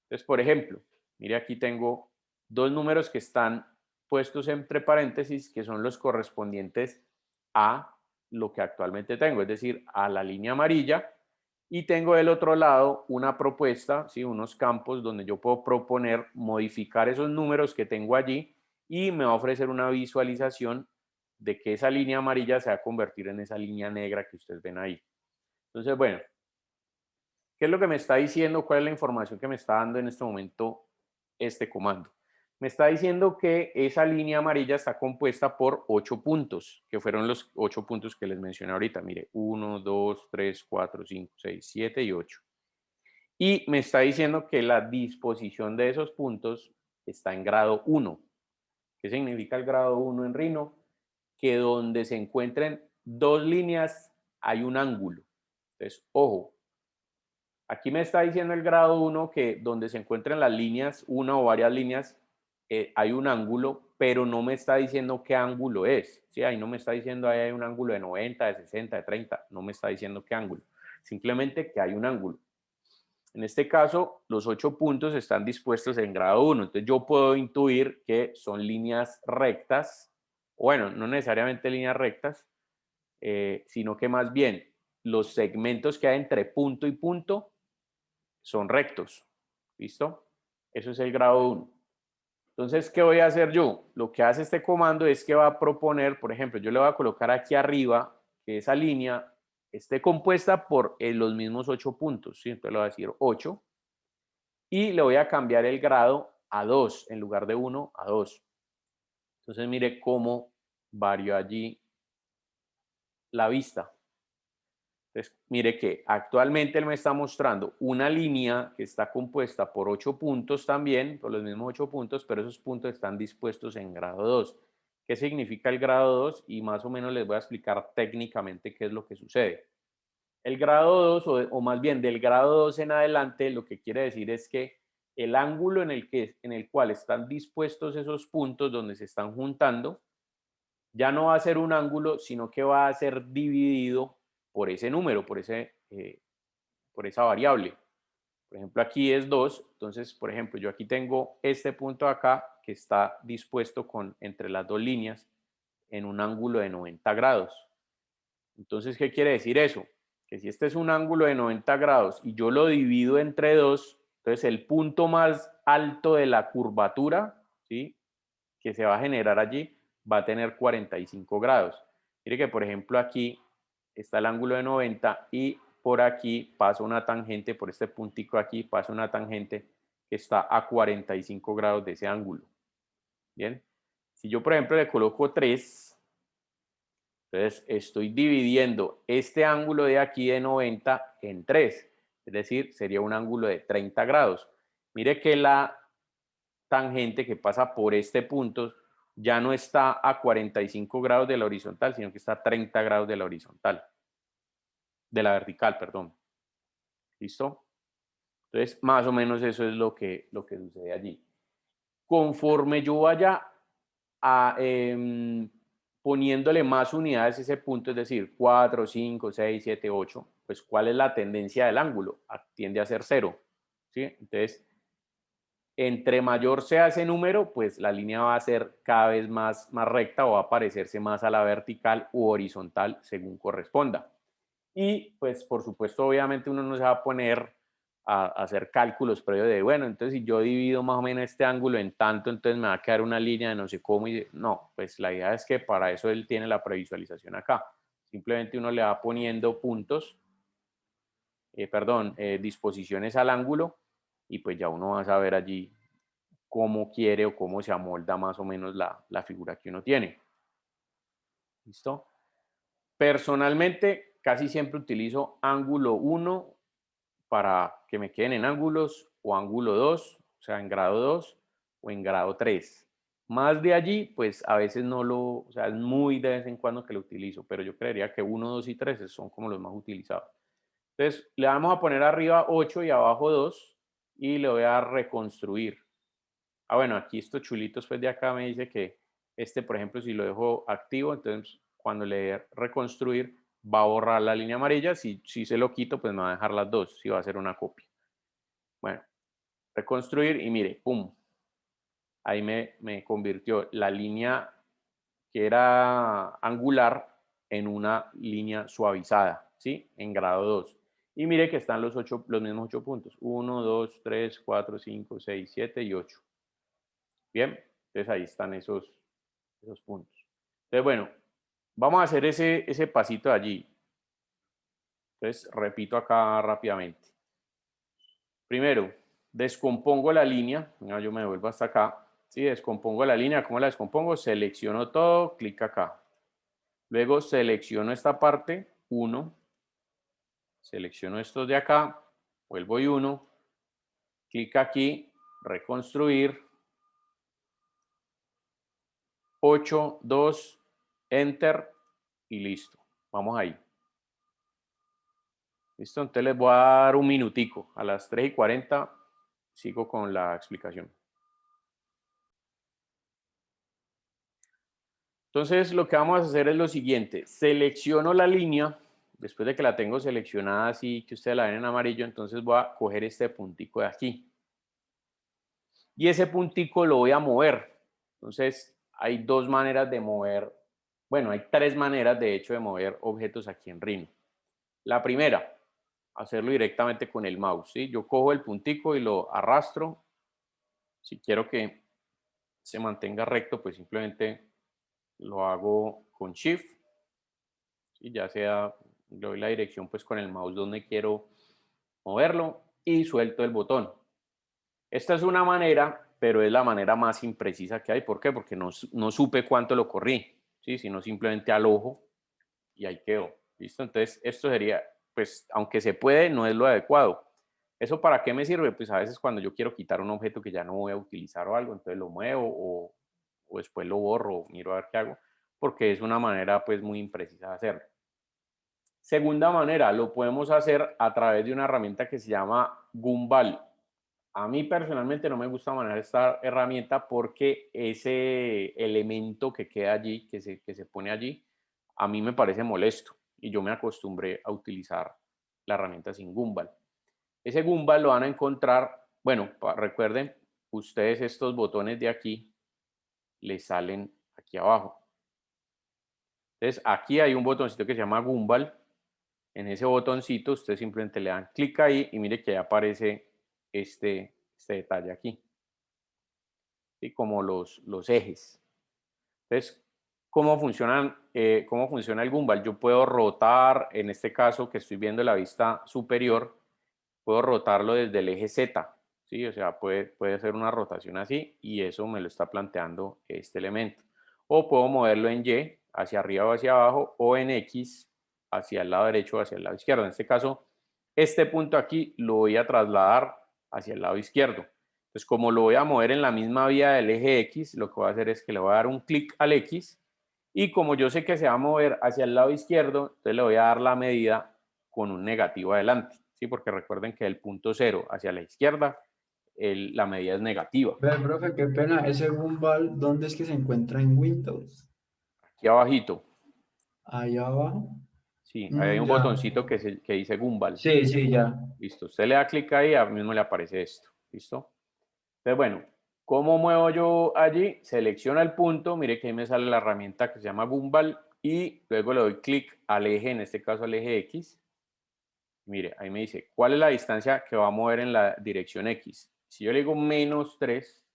Entonces, por ejemplo, mire, aquí tengo dos números que están puestos entre paréntesis, que son los correspondientes a lo que actualmente tengo, es decir, a la línea amarilla, y tengo del otro lado una propuesta, ¿sí? Unos campos donde yo puedo proponer modificar esos números que tengo allí y me va a ofrecer una visualización de que esa línea amarilla se va a convertir en esa línea negra que ustedes ven ahí. Entonces, bueno, ¿qué es lo que me está diciendo? ¿Cuál es la información que me está dando en este momento este comando? Me está diciendo que esa línea amarilla está compuesta por 8 puntos, que fueron los 8 puntos que les mencioné ahorita. Mire, 1, 2, 3, 4, 5, 6, 7 y 8. Y me está diciendo que la disposición de esos puntos está en grado 1. ¿Qué significa el grado 1 en Rhino? Que donde se encuentren dos líneas hay un ángulo. Entonces, ojo, aquí me está diciendo el grado 1 que donde se encuentran las líneas, una o varias líneas, hay un ángulo, pero no me está diciendo qué ángulo es. ¿Sí? Ahí no me está diciendo ahí hay un ángulo de 90, de 60, de 30. No me está diciendo qué ángulo. Simplemente que hay un ángulo. En este caso, los 8 puntos están dispuestos en grado 1. Entonces, yo puedo intuir que son líneas rectas. Bueno, no necesariamente líneas rectas, sino que más bien los segmentos que hay entre punto y punto son rectos. ¿Listo? Eso es el grado 1. Entonces, ¿qué voy a hacer yo? Lo que hace este comando es que va a proponer, por ejemplo, yo le voy a colocar aquí arriba que esa línea esté compuesta por los mismos 8 puntos. ¿Sí? Entonces le voy a decir 8 y le voy a cambiar el grado a 2 en lugar de 1 a 2. Entonces, mire cómo varió allí la vista. Entonces, mire que actualmente él me está mostrando una línea que está compuesta por 8 puntos también, por los mismos 8 puntos, pero esos puntos están dispuestos en grado 2. ¿Qué significa el grado 2? Y más o menos les voy a explicar técnicamente qué es lo que sucede. El grado 2, o más bien del grado 2 en adelante, lo que quiere decir es que el ángulo en el cual están dispuestos esos puntos donde se están juntando, ya no va a ser un ángulo, sino que va a ser dividido por ese número, por esa variable. Por ejemplo, aquí es 2, entonces, por ejemplo, yo aquí tengo este punto acá que está dispuesto entre las dos líneas en un ángulo de 90 grados. Entonces, ¿qué quiere decir eso? Que si este es un ángulo de 90 grados y yo lo divido entre 2, entonces el punto más alto de la curvatura, ¿sí?, que se va a generar allí va a tener 45 grados. Mire que, por ejemplo, aquí está el ángulo de 90 y por aquí pasa una tangente, por este puntico aquí pasa una tangente que está a 45 grados de ese ángulo. Bien, si yo, por ejemplo, le coloco 3, entonces estoy dividiendo este ángulo de aquí de 90 en 3, es decir, sería un ángulo de 30 grados. Mire que la tangente que pasa por este punto ya no está a 45 grados de la horizontal, sino que está a 30 grados de la horizontal, de la vertical, perdón. ¿Listo? Entonces, más o menos eso es lo que sucede allí. Conforme yo vaya poniéndole más unidades a ese punto, es decir, 4, 5, 6, 7, 8, pues ¿cuál es la tendencia del ángulo? Tiende a ser 0. ¿Sí? Entonces, entre mayor sea ese número, pues la línea va a ser cada vez más recta o va a parecerse más a la vertical u horizontal según corresponda. Y pues por supuesto, obviamente uno no se va a poner a hacer cálculos previos de, bueno, entonces si yo divido más o menos este ángulo en tanto, entonces me va a quedar una línea de no sé cómo. No, pues la idea es que para eso él tiene la previsualización acá. Simplemente uno le va poniendo puntos, disposiciones al ángulo, y pues ya uno va a saber allí cómo quiere o cómo se amolda más o menos la figura que uno tiene. ¿Listo? Personalmente, casi siempre utilizo ángulo 1 para que me queden en ángulos, o ángulo 2, o sea, en grado 2 o en grado 3. Más de allí, pues a veces no o sea, es muy de vez en cuando que lo utilizo, pero yo creería que 1, 2 y 3 son como los más utilizados. Entonces, le vamos a poner arriba 8 y abajo 2 y le voy a reconstruir. Ah, bueno, aquí estos chulitos pues de acá me dice que por ejemplo, si lo dejo activo, entonces cuando le dé reconstruir va a borrar la línea amarilla. Si se lo quito, pues me va a dejar las dos, si va a hacer una copia. Bueno, reconstruir y mire, pum, ahí me convirtió la línea que era angular en una línea suavizada, ¿sí? En grado 2. Y mire que están los mismos 8 puntos. 1, 2, 3, 4, 5, 6, 7 y 8. Bien, entonces ahí están esos puntos. Entonces, bueno, vamos a hacer ese pasito de allí. Entonces, repito acá rápidamente. Primero, descompongo la línea. Yo me vuelvo hasta acá. ¿Sí? Descompongo la línea. ¿Cómo la descompongo? Selecciono todo, clic acá. Luego selecciono esta parte, 1. Selecciono estos de acá, vuelvo y 1. Clic aquí, reconstruir. 8, 2, enter y listo. Vamos ahí. Listo, entonces les voy a dar un minutico. A las 3:40 sigo con la explicación. Entonces lo que vamos a hacer es lo siguiente. Selecciono la línea. Después de que la tengo seleccionada así, que ustedes la ven en amarillo, entonces voy a coger este puntico de aquí. Y ese puntico lo voy a mover. Entonces hay dos maneras de mover. Bueno, hay tres maneras de hecho de mover objetos aquí en Rhino. La primera, hacerlo directamente con el mouse, ¿sí? Yo cojo el puntico y lo arrastro. Si quiero que se mantenga recto, pues simplemente lo hago con Shift, ¿sí? Ya sea, le doy la dirección pues con el mouse donde quiero moverlo y suelto el botón. Esta es una manera, pero es la manera más imprecisa que hay. ¿Por qué? Porque no supe cuánto lo corrí, ¿sí? Sino simplemente al ojo y ahí quedó. ¿Listo? Entonces, esto sería, pues, aunque se puede, no es lo adecuado. ¿Eso para qué me sirve? Pues a veces cuando yo quiero quitar un objeto que ya no voy a utilizar o algo, entonces lo muevo o después lo borro, miro a ver qué hago, porque es una manera pues muy imprecisa de hacerlo. Segunda manera, lo podemos hacer a través de una herramienta que se llama Gumball. A mí personalmente no me gusta manejar esta herramienta porque ese elemento que queda allí, que se pone allí, a mí me parece molesto y yo me acostumbré a utilizar la herramienta sin Gumball. Ese Gumball lo van a encontrar, bueno, recuerden, ustedes estos botones de aquí les salen aquí abajo. Entonces, aquí hay un botoncito que se llama Gumball. En ese botoncito, ustedes simplemente le dan clic ahí y mire que ya aparece este detalle aquí. ¿Sí? Como los ejes. Entonces, ¿cómo funciona el Gumball? Yo puedo rotar, en este caso que estoy viendo la vista superior, puedo rotarlo desde el eje Z, ¿sí? O sea, puede hacer una rotación así y eso me lo está planteando este elemento. O puedo moverlo en Y, hacia arriba o hacia abajo, o en X, hacia el lado derecho o hacia el lado izquierdo. En este caso, este punto aquí lo voy a trasladar hacia el lado izquierdo. Entonces, como lo voy a mover en la misma vía del eje X, lo que voy a hacer es que le voy a dar un clic al X y como yo sé que se va a mover hacia el lado izquierdo, entonces le voy a dar la medida con un negativo adelante, ¿sí? Porque recuerden que el punto 0 hacia la izquierda, la medida es negativa. Ve, profe, qué pena. Ese Gumball, ¿dónde es que se encuentra en Windows? Aquí abajito, Ahí abajo. sí, ahí hay un Ya. botoncito que dice Gumball. Sí, sí, ya. Listo, usted le da clic ahí y a mí mismo le aparece esto, ¿listo? Entonces, bueno, ¿cómo muevo yo allí? Selecciona el punto, mire que ahí me sale la herramienta que se llama Gumball y luego le doy clic al eje, en este caso al eje X, Mire, ahí me dice, ¿cuál es la distancia que va a mover en la dirección X? Si yo le digo -3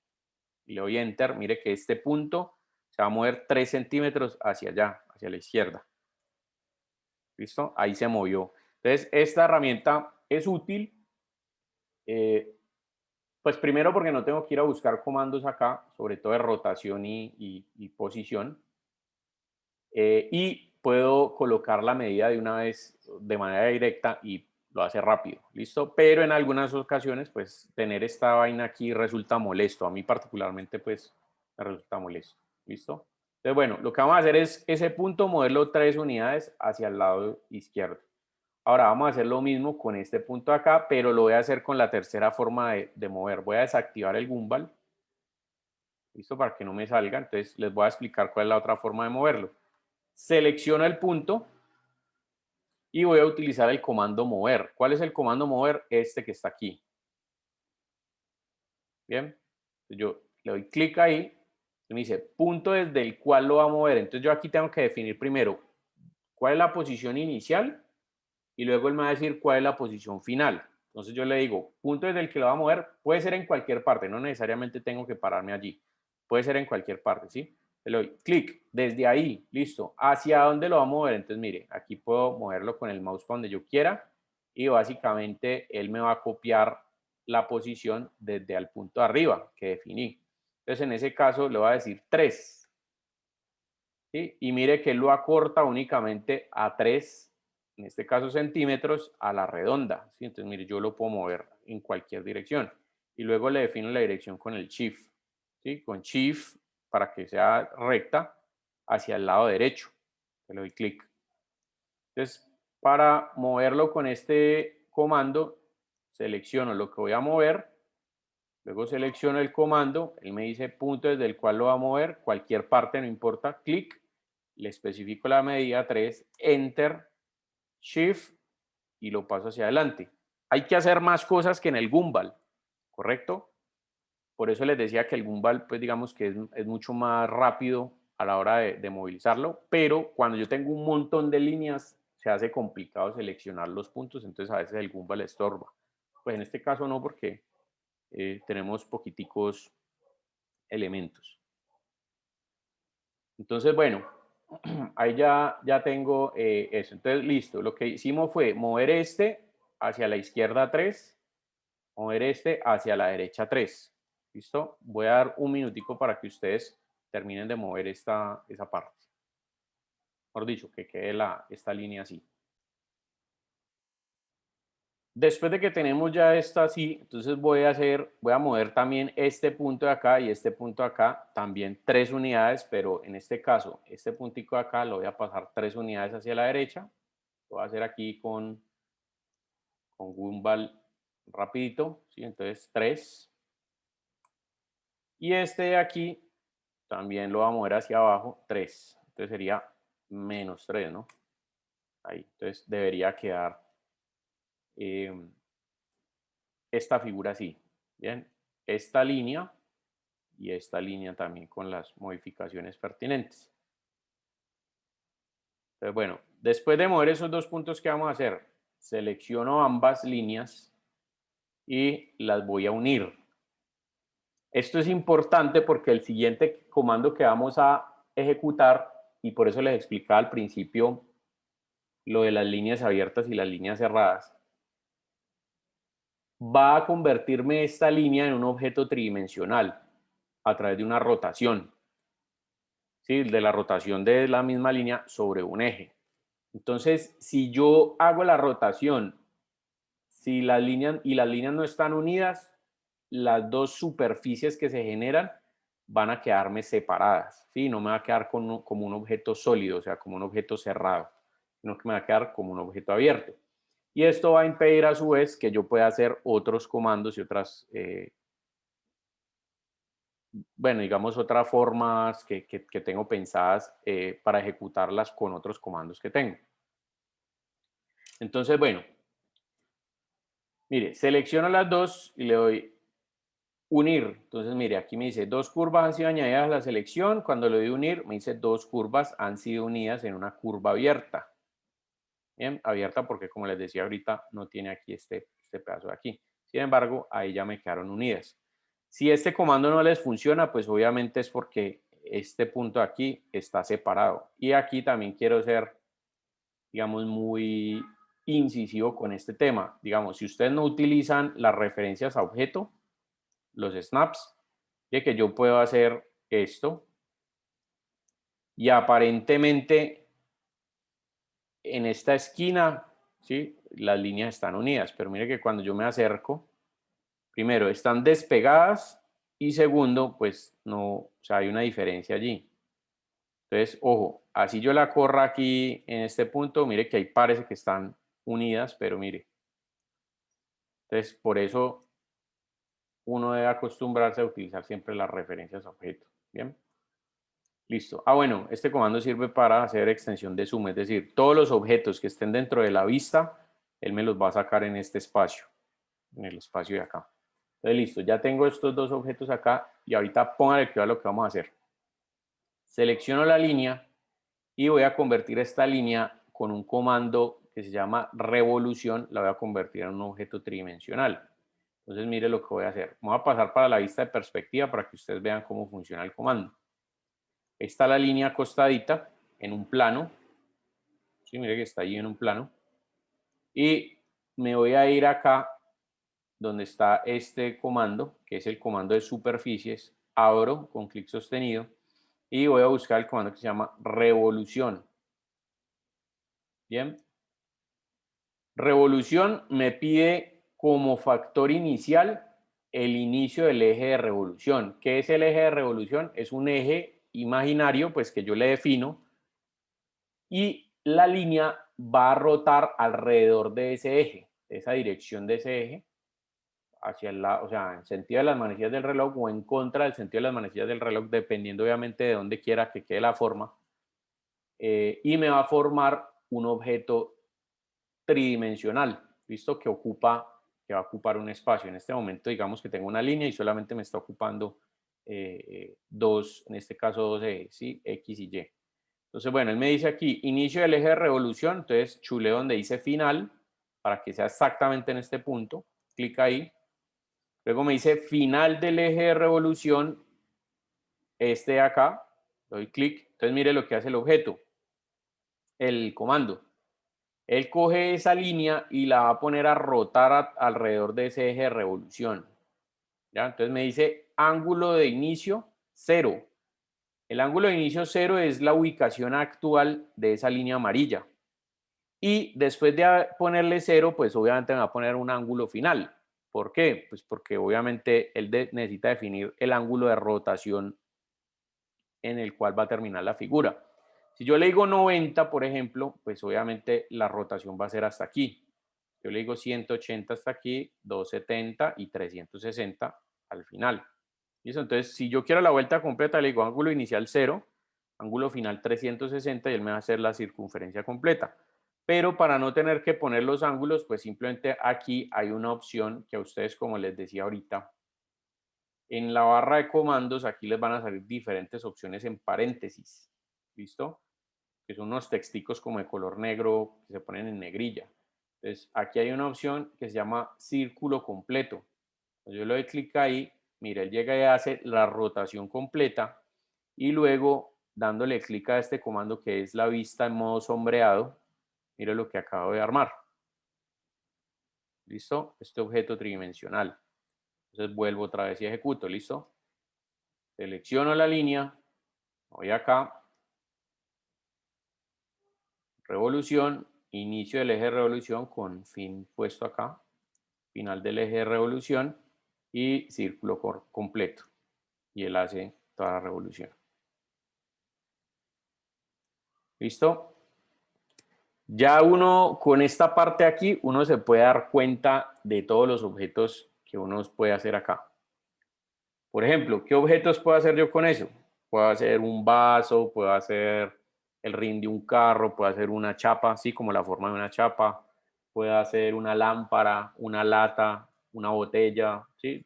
y le doy Enter, mire que este punto se va a mover 3 centímetros hacia allá, hacia la izquierda. ¿Listo? Ahí se movió. Entonces, esta herramienta es útil. Pues primero porque no tengo que ir a buscar comandos acá, sobre todo de rotación y posición. Y puedo colocar la medida de una vez de manera directa y lo hace rápido, ¿listo? Pero en algunas ocasiones, pues tener esta vaina aquí resulta molesto. A mí particularmente, pues me resulta molesto, ¿listo? Entonces, bueno, lo que vamos a hacer es ese punto moverlo 3 unidades hacia el lado izquierdo. Ahora vamos a hacer lo mismo con este punto acá, pero lo voy a hacer con la tercera forma de mover. Voy a desactivar el gimbal, ¿listo? Para que no me salga. Entonces les voy a explicar cuál es la otra forma de moverlo. Selecciono el punto y voy a utilizar el comando mover. ¿Cuál es el comando mover? Este que está aquí. Bien, yo le doy clic ahí y me dice punto desde el cual lo va a mover. Entonces yo aquí tengo que definir primero cuál es la posición inicial y luego él me va a decir cuál es la posición final. Entonces yo le digo punto desde el que lo va a mover, puede ser en cualquier parte, no necesariamente tengo que pararme allí, puede ser en cualquier parte, ¿sí? Le doy clic desde ahí, listo. ¿Hacia dónde lo va a mover? Entonces mire, aquí puedo moverlo con el mouse para donde yo quiera y básicamente él me va a copiar la posición desde el punto de arriba que definí. Entonces en ese caso le voy a decir 3. ¿Sí? Y mire que él lo acorta únicamente a 3, en este caso centímetros, a la redonda. ¿Sí? Entonces mire, yo lo puedo mover en cualquier dirección. Y luego le defino la dirección con el Shift. ¿Sí? Con Shift para que sea recta hacia el lado derecho. Le doy clic. Entonces, para moverlo con este comando, selecciono lo que voy a mover, luego selecciono el comando, él me dice punto desde el cual lo va a mover, cualquier parte, no importa, clic, le especifico la medida 3, Enter, Shift y lo paso hacia adelante. Hay que hacer más cosas que en el gimbal, ¿correcto? Por eso les decía que el gimbal, pues digamos que es mucho más rápido a la hora de movilizarlo, pero cuando yo tengo un montón de líneas, se hace complicado seleccionar los puntos, entonces a veces el gimbal estorba. Pues en este caso no, porque tenemos poquiticos elementos. Entonces, bueno, ahí ya tengo eso. Entonces, listo. Lo que hicimos fue mover este hacia la izquierda 3, mover este hacia la derecha 3. ¿Listo? Voy a dar un minutico para que ustedes terminen de mover esa parte. Mejor dicho, que quede esta línea así. Después de que tenemos ya esta así, entonces voy a mover también este punto de acá y este punto de acá, también 3 unidades, pero en este caso, este puntico de acá lo voy a pasar 3 unidades hacia la derecha. Lo voy a hacer aquí con gimbal rapidito, ¿sí? Entonces 3. Y este de aquí también lo voy a mover hacia abajo, 3. Entonces sería -3, ¿no? Ahí, entonces debería quedar esta figura así, ¿bien? Esta línea y esta línea también con las modificaciones pertinentes. Entonces, bueno, después de mover esos dos puntos, ¿qué vamos a hacer? Selecciono ambas líneas y las voy a unir. Esto es importante porque el siguiente comando que vamos a ejecutar, y por eso les explicaba al principio lo de las líneas abiertas y las líneas cerradas, va a convertirme esta línea en un objeto tridimensional a través de una rotación, ¿sí? De la rotación de la misma línea sobre un eje. Entonces, si yo hago la rotación, si las líneas no están unidas, las dos superficies que se generan van a quedarme separadas, ¿sí? No me va a quedar como un objeto sólido, o sea, como un objeto cerrado, sino que me va a quedar como un objeto abierto. Y esto va a impedir a su vez que yo pueda hacer otros comandos y otras, bueno, digamos, otras formas que tengo pensadas para ejecutarlas con otros comandos que tengo. Entonces, bueno, mire, selecciono las dos y le doy unir. Entonces, mire, aquí me dice 2 curvas han sido añadidas a la selección. Cuando le doy unir, me dice 2 curvas han sido unidas en una curva abierta. Bien, abierta porque como les decía ahorita, no tiene aquí este pedazo de aquí. Sin embargo, ahí ya me quedaron unidas. Si este comando no les funciona, pues obviamente es porque este punto de aquí está separado. Y aquí también quiero ser, digamos, muy incisivo con este tema. Digamos, si ustedes no utilizan las referencias a objeto, los snaps, de que yo puedo hacer esto y aparentemente en esta esquina, ¿sí? Las líneas están unidas, pero mire que cuando yo me acerco, primero, están despegadas y segundo, pues no, o sea, hay una diferencia allí. Entonces, ojo, así yo la corra aquí en este punto, mire que ahí parece que están unidas, pero mire. Entonces, por eso uno debe acostumbrarse a utilizar siempre las referencias a objeto. Bien. Listo. Ah, bueno, este comando sirve para hacer extensión de suma, es decir, todos los objetos que estén dentro de la vista, él me los va a sacar en este espacio, en el espacio de acá. Entonces, listo, ya tengo estos dos objetos acá y ahorita póngale cuidado a lo que vamos a hacer. Selecciono la línea y voy a convertir esta línea con un comando que se llama revolución, la voy a convertir en un objeto tridimensional. Entonces, mire lo que voy a hacer. Me voy a pasar para la vista de perspectiva para que ustedes vean cómo funciona el comando. Está la línea acostadita en un plano. Sí, mire que está ahí en un plano. Y me voy a ir acá donde está este comando, que es el comando de superficies. Abro con clic sostenido y voy a buscar el comando que se llama revolución. Bien. Revolución me pide como factor inicial el inicio del eje de revolución. ¿Qué es el eje de revolución? Es un eje imaginario, pues que yo le defino y la línea va a rotar alrededor de ese eje, de esa dirección de ese eje, hacia el lado, o sea, en sentido de las manecillas del reloj o en contra del sentido de las manecillas del reloj, dependiendo obviamente de dónde quiera que quede la forma, y me va a formar un objeto tridimensional, ¿listo? Que va a ocupar un espacio. En este momento, digamos que tengo una línea y solamente me está ocupando dos, en este caso dos ejes, ¿sí? X y Y. Entonces, bueno, él me dice aquí, inicio del eje de revolución, entonces chuleo donde dice final, para que sea exactamente en este punto, clic ahí. Luego me dice final del eje de revolución, este de acá, doy clic, entonces mire lo que hace el objeto, el comando. Él coge esa línea y la va a poner a rotar alrededor de ese eje de revolución. ¿Ya? Entonces me dice ángulo de inicio 0. El ángulo de inicio 0 es la ubicación actual de esa línea amarilla. Y después de ponerle 0, pues obviamente me va a poner un ángulo final. ¿Por qué? Pues porque obviamente él necesita definir el ángulo de rotación en el cual va a terminar la figura. Si yo le digo 90, por ejemplo, pues obviamente la rotación va a ser hasta aquí. Yo le digo 180 hasta aquí, 270 y 360 al final. ¿Listo? Entonces, si yo quiero la vuelta completa, le digo ángulo inicial 0, ángulo final 360 y él me va a hacer la circunferencia completa. Pero para no tener que poner los ángulos, pues simplemente aquí hay una opción que a ustedes, como les decía ahorita, en la barra de comandos, aquí les van a salir diferentes opciones en paréntesis. ¿Listo? Que son unos texticos como de color negro que se ponen en negrilla. Entonces, aquí hay una opción que se llama círculo completo. Yo le doy clic ahí, mira, él llega y hace la rotación completa y luego dándole clic a este comando que es la vista en modo sombreado, mira lo que acabo de armar. ¿Listo? Este objeto tridimensional. Entonces vuelvo otra vez y ejecuto, ¿listo? Selecciono la línea, voy acá, revolución, inicio del eje de revolución con fin puesto acá, final del eje de revolución y círculo completo. Y él hace toda la revolución. ¿Listo? Ya uno, con esta parte aquí, uno se puede dar cuenta de todos los objetos que uno puede hacer acá. Por ejemplo, ¿qué objetos puedo hacer yo con eso? Puedo hacer un vaso, puedo hacer el rin de un carro, puedo hacer una chapa, así como la forma de una chapa, puedo hacer una lámpara, una lata, una botella, ¿sí?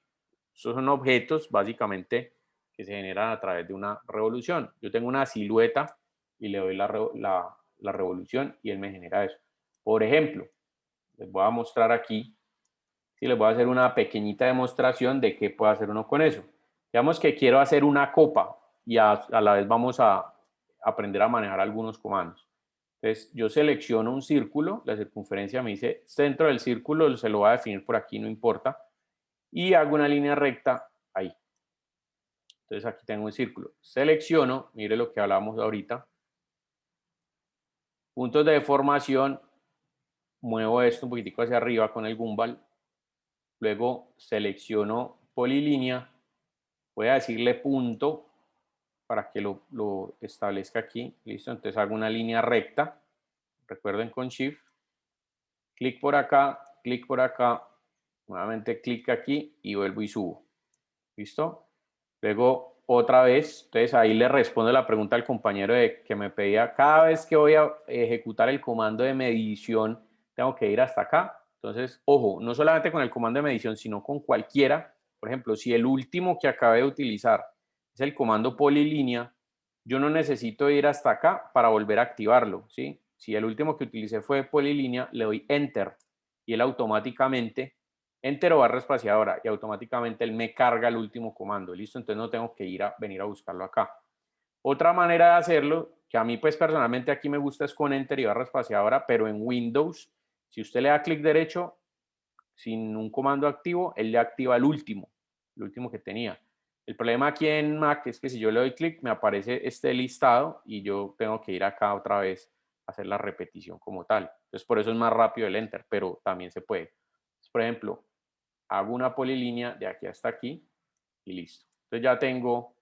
Esos son objetos básicamente que se generan a través de una revolución. Yo tengo una silueta y le doy la revolución y él me genera eso. Por ejemplo, les voy a mostrar aquí, y les voy a hacer una pequeñita demostración de qué puede hacer uno con eso. Digamos que quiero hacer una copa y a la vez vamos a aprender a manejar algunos comandos. Entonces, yo selecciono un círculo, la circunferencia me dice centro del círculo, se lo voy a definir por aquí, no importa, y hago una línea recta ahí. Entonces, aquí tengo un círculo. Selecciono, mire lo que hablábamos ahorita, puntos de deformación, muevo esto un poquitico hacia arriba con el gumball, luego selecciono polilínea, voy a decirle punto para que lo establezca aquí, listo, entonces hago una línea recta, recuerden con Shift, clic por acá, nuevamente clic aquí y vuelvo y subo, listo, luego otra vez, entonces ahí le respondo la pregunta al compañero que me pedía, cada vez que voy a ejecutar el comando de medición, tengo que ir hasta acá, entonces, ojo, no solamente con el comando de medición, sino con cualquiera, por ejemplo, si el último que acabé de utilizar es el comando polilínea, yo no necesito ir hasta acá para volver a activarlo, ¿sí? Si el último que utilicé fue polilínea, le doy Enter y él automáticamente, Enter o barra espaciadora, y automáticamente él me carga el último comando, ¿listo? Entonces no tengo que venir a buscarlo acá. Otra manera de hacerlo, que a mí pues personalmente aquí me gusta es con Enter y barra espaciadora, pero en Windows, si usted le da clic derecho, sin un comando activo, él le activa el último que tenía. El problema aquí en Mac es que si yo le doy clic, me aparece este listado y yo tengo que ir acá otra vez a hacer la repetición como tal. Entonces, por eso es más rápido el Enter, pero también se puede. Entonces, por ejemplo, hago una polilínea de aquí hasta aquí y listo. Entonces ya tengo,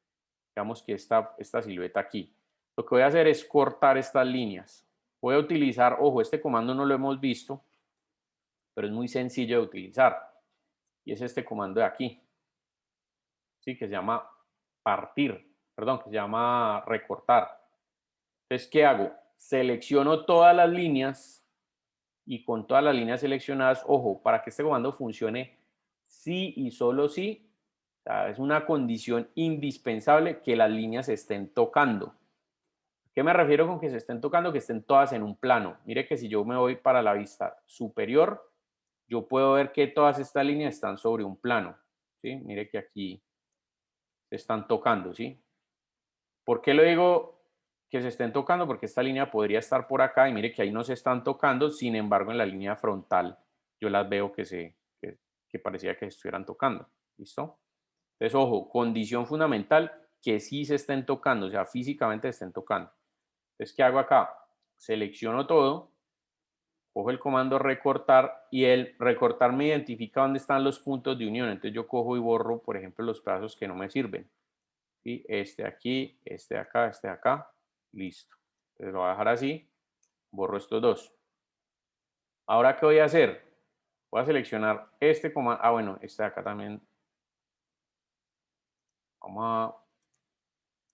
digamos que esta silueta aquí. Lo que voy a hacer es cortar estas líneas. Voy a utilizar, ojo, este comando no lo hemos visto, pero es muy sencillo de utilizar. Y es este comando de aquí, ¿sí? Que se llama partir, perdón, que se llama recortar. Entonces, ¿qué hago? Selecciono todas las líneas y con todas las líneas seleccionadas, ojo, para que este comando funcione, sí y solo sí, o sea, es una condición indispensable que las líneas se estén tocando. ¿Qué me refiero con que se estén tocando? Que estén todas en un plano. Mire que si yo me voy para la vista superior, yo puedo ver que todas estas líneas están sobre un plano, ¿sí? Mire que aquí se están tocando, ¿sí? ¿Por qué lo digo que se estén tocando? Porque esta línea podría estar por acá y mire que ahí no se están tocando, sin embargo en la línea frontal yo las veo que parecía que se estuvieran tocando, ¿listo? Entonces, ojo, condición fundamental, que sí se estén tocando, o sea, físicamente se estén tocando. Entonces, ¿qué hago acá? Selecciono todo, cojo el comando recortar y el recortar me identifica dónde están los puntos de unión. Entonces yo cojo y borro, por ejemplo, los pedazos que no me sirven. ¿Sí? Este aquí, este de acá, listo. Entonces lo voy a dejar así, borro estos dos. Ahora, ¿qué voy a hacer? Voy a seleccionar este comando. Ah, bueno, este de acá también. Vamos a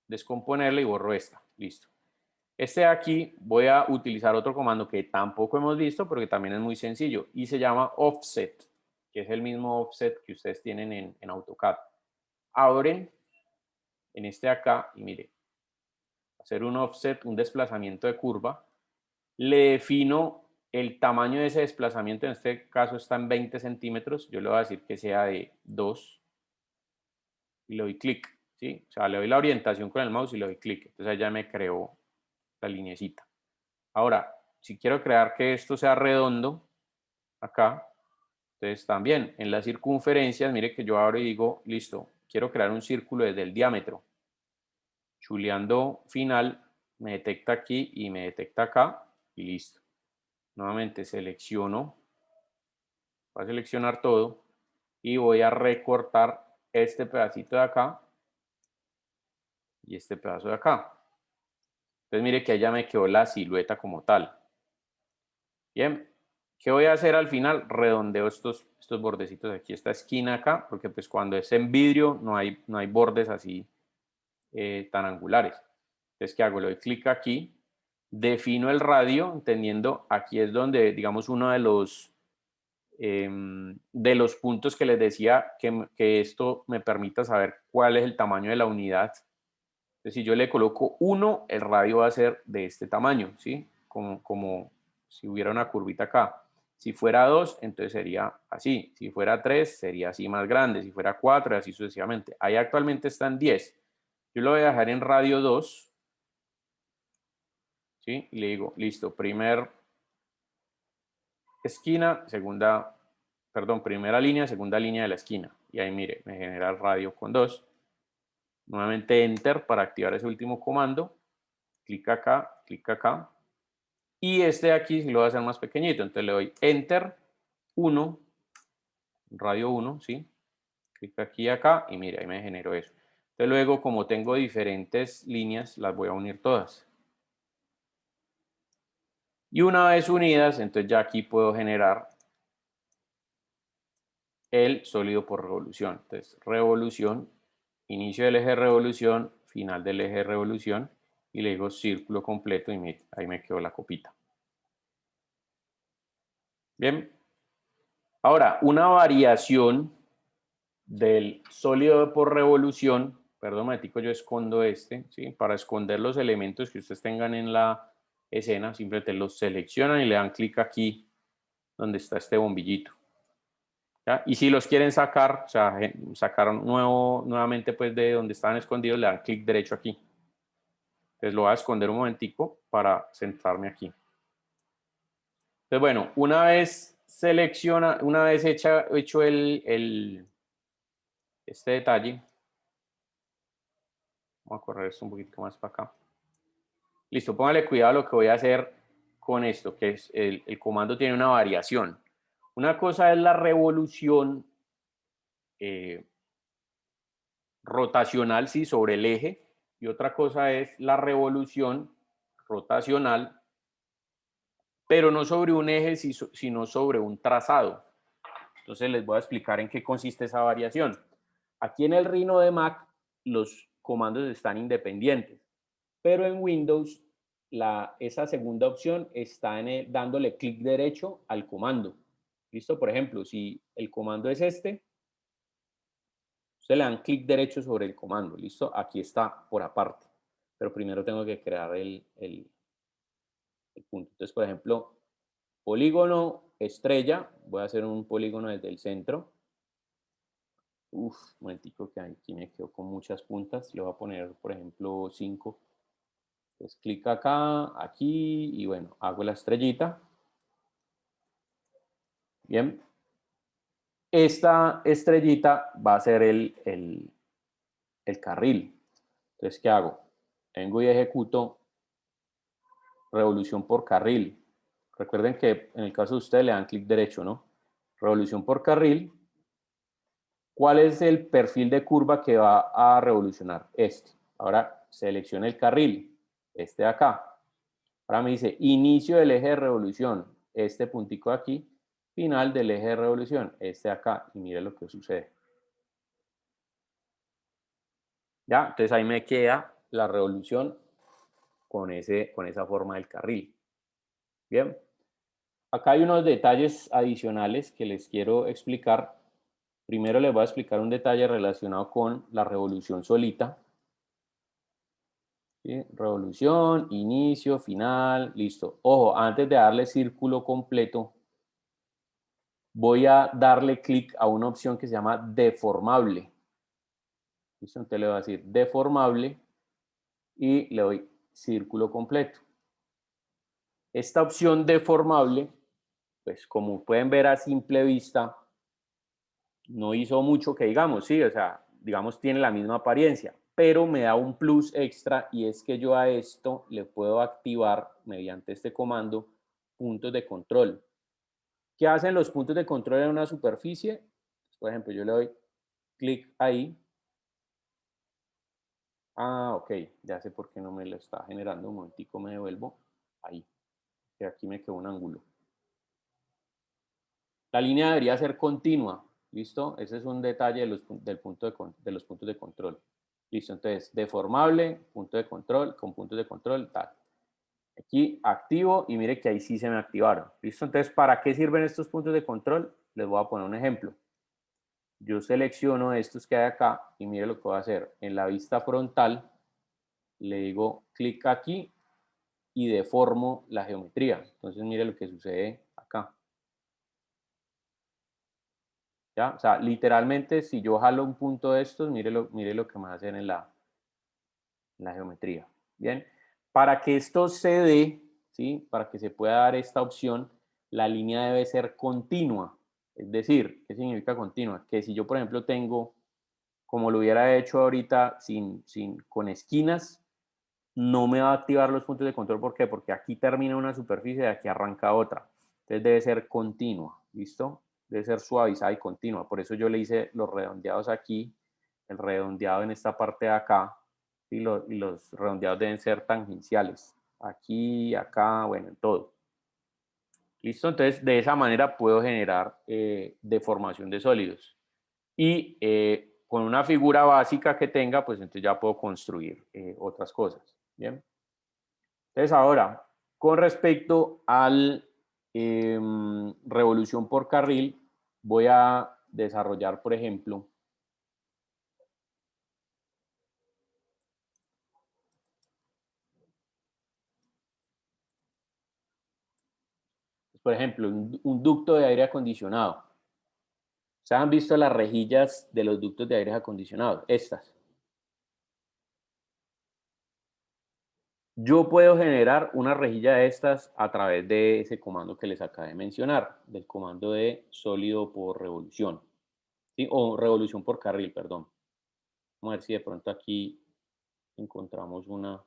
descomponerle y borro esta. Listo. Este de aquí voy a utilizar otro comando que tampoco hemos visto, pero que también es muy sencillo y se llama offset, que es el mismo offset que ustedes tienen en AutoCAD. Abren en este de acá y mire, hacer un offset, un desplazamiento de curva. Le defino el tamaño de ese desplazamiento, en este caso está en 20 centímetros, yo le voy a decir que sea de 2 y le doy clic, ¿sí? O sea, le doy la orientación con el mouse y le doy clic, entonces ya me creó la linecita. Ahora, si quiero crear que esto sea redondo, acá, entonces también en las circunferencias, mire que yo abro y digo, listo, quiero crear un círculo desde el diámetro. Chuleando final, me detecta aquí y me detecta acá y listo. Nuevamente selecciono, voy a seleccionar todo y voy a recortar este pedacito de acá y este pedazo de acá. Entonces mire que ya me quedó la silueta como tal. Bien, ¿qué voy a hacer al final? Redondeo estos bordecitos aquí, esta esquina acá, porque pues cuando es en vidrio no hay bordes así tan angulares. Entonces, ¿qué hago? Le doy clic aquí, defino el radio, entendiendo aquí es donde, digamos, uno de los puntos que les decía que esto me permita saber cuál es el tamaño de la unidad. Entonces, si yo le coloco 1, el radio va a ser de este tamaño, ¿sí? Como si hubiera una curvita acá. Si fuera 2, entonces sería así. Si fuera 3, sería así más grande. Si fuera 4, y así sucesivamente. Ahí actualmente están 10. Yo lo voy a dejar en radio 2. ¿Sí? Y le digo, listo, primer esquina, segunda, perdón, primera línea, segunda línea de la esquina. Y ahí mire, me genera el radio con 2. Nuevamente Enter para activar ese último comando. Clic acá, clic acá. Y este de aquí lo voy a hacer más pequeñito. Entonces le doy Enter 1, radio 1, ¿sí? Clic aquí y acá y mire, ahí me generó eso. Entonces luego, como tengo diferentes líneas, las voy a unir todas. Y una vez unidas, entonces ya aquí puedo generar el sólido por revolución. Entonces, revolución, inicio del eje de revolución, final del eje de revolución, y le digo círculo completo y mire, ahí me quedó la copita. Bien. Ahora, una variación del sólido por revolución, perdón, un momentico, yo escondo este, ¿sí? Para esconder los elementos que ustedes tengan en la escena, simplemente los seleccionan y le dan clic aquí donde está este bombillito. ¿Ya? Y si los quieren sacar, o sea, sacar nuevamente pues de donde estaban escondidos, le dan clic derecho aquí. Entonces lo voy a esconder un momentico para centrarme aquí. Entonces bueno, una vez hecho este detalle, vamos a correr esto un poquito más para acá. Listo, póngale cuidado a lo que voy a hacer con esto, que es el comando tiene una variación. Una cosa es la revolución rotacional, sí, sobre el eje, y otra cosa es la revolución rotacional, pero no sobre un eje, sino sobre un trazado. Entonces les voy a explicar en qué consiste esa variación. Aquí en el Rhino de Mac los comandos están independientes, pero en Windows esa segunda opción está dándole clic derecho al comando. ¿Listo? Por ejemplo, si el comando es este, ustedes le dan clic derecho sobre el comando. ¿Listo? Aquí está por aparte. Pero primero tengo que crear el punto. Entonces, por ejemplo, polígono estrella. Voy a hacer un polígono desde el centro. Un momentico que aquí me quedo con muchas puntas. Le voy a poner, por ejemplo, 5. Entonces, clic acá, aquí, y bueno, hago la estrellita. Bien. Esta estrellita va a ser el carril. Entonces, ¿qué hago? Vengo y ejecuto revolución por carril. Recuerden que en el caso de ustedes le dan clic derecho, ¿no? Revolución por carril. ¿Cuál es el perfil de curva que va a revolucionar? Este. Ahora selecciona el carril, este de acá. Ahora me dice inicio del eje de revolución, este puntico de aquí, final del eje de revolución, este de acá, y mire lo que sucede. Ya, entonces ahí me queda la revolución con esa forma del carril. Bien, acá hay unos detalles adicionales que les quiero explicar. Primero les voy a explicar un detalle relacionado con la revolución solita. ¿Sí? Revolución, inicio, final, listo. Ojo, antes de darle círculo completo, voy a darle clic a una opción que se llama deformable. ¿Listo? Entonces le voy a decir deformable y le doy círculo completo. Esta opción deformable, pues como pueden ver a simple vista, no hizo mucho que digamos, sí, o sea, digamos tiene la misma apariencia, pero me da un plus extra y es que yo a esto le puedo activar mediante este comando puntos de control. ¿Qué hacen los puntos de control en una superficie? Por ejemplo, yo le doy clic ahí. Ah, ok, ya sé por qué no me lo está generando. Un momentico, me devuelvo ahí, que aquí me quedó un ángulo. La línea debería ser continua, ¿listo? Ese es un detalle de los puntos de control. Listo, entonces, deformable, punto de control, con puntos de control, tal. Aquí activo y mire que ahí sí se me activaron. ¿Listo? Entonces, ¿para qué sirven estos puntos de control? Les voy a poner un ejemplo. Yo selecciono estos que hay acá y mire lo que voy a hacer. En la vista frontal, le digo clic aquí y deformo la geometría. Entonces mire lo que sucede acá. ¿Ya? O sea, literalmente si yo jalo un punto de estos, mire lo que me va a hacer en la geometría. Bien, para que esto se dé, ¿sí? Para que se pueda dar esta opción, la línea debe ser continua. Es decir, ¿qué significa continua? Que si yo, por ejemplo, tengo, como lo hubiera hecho ahorita, con esquinas, no me va a activar los puntos de control. ¿Por qué? Porque aquí termina una superficie y aquí arranca otra. Entonces debe ser continua, ¿listo? Debe ser suavizada y continua. Por eso yo le hice los redondeados aquí, el redondeado en esta parte de acá, y los redondeados deben ser tangenciales. Aquí, acá, bueno, en todo. ¿Listo? Entonces, de esa manera puedo generar deformación de sólidos. Y con una figura básica que tenga, pues entonces ya puedo construir otras cosas. Bien. Entonces, ahora, con respecto al revolución por carril, voy a desarrollar, por ejemplo, un ducto de aire acondicionado. ¿Se han visto las rejillas de los ductos de aire acondicionado? Estas. Yo puedo generar una rejilla de estas a través de ese comando que les acabé de mencionar, del comando de sólido por revolución, ¿sí? O revolución por carril, perdón. Vamos a ver si de pronto aquí encontramos una.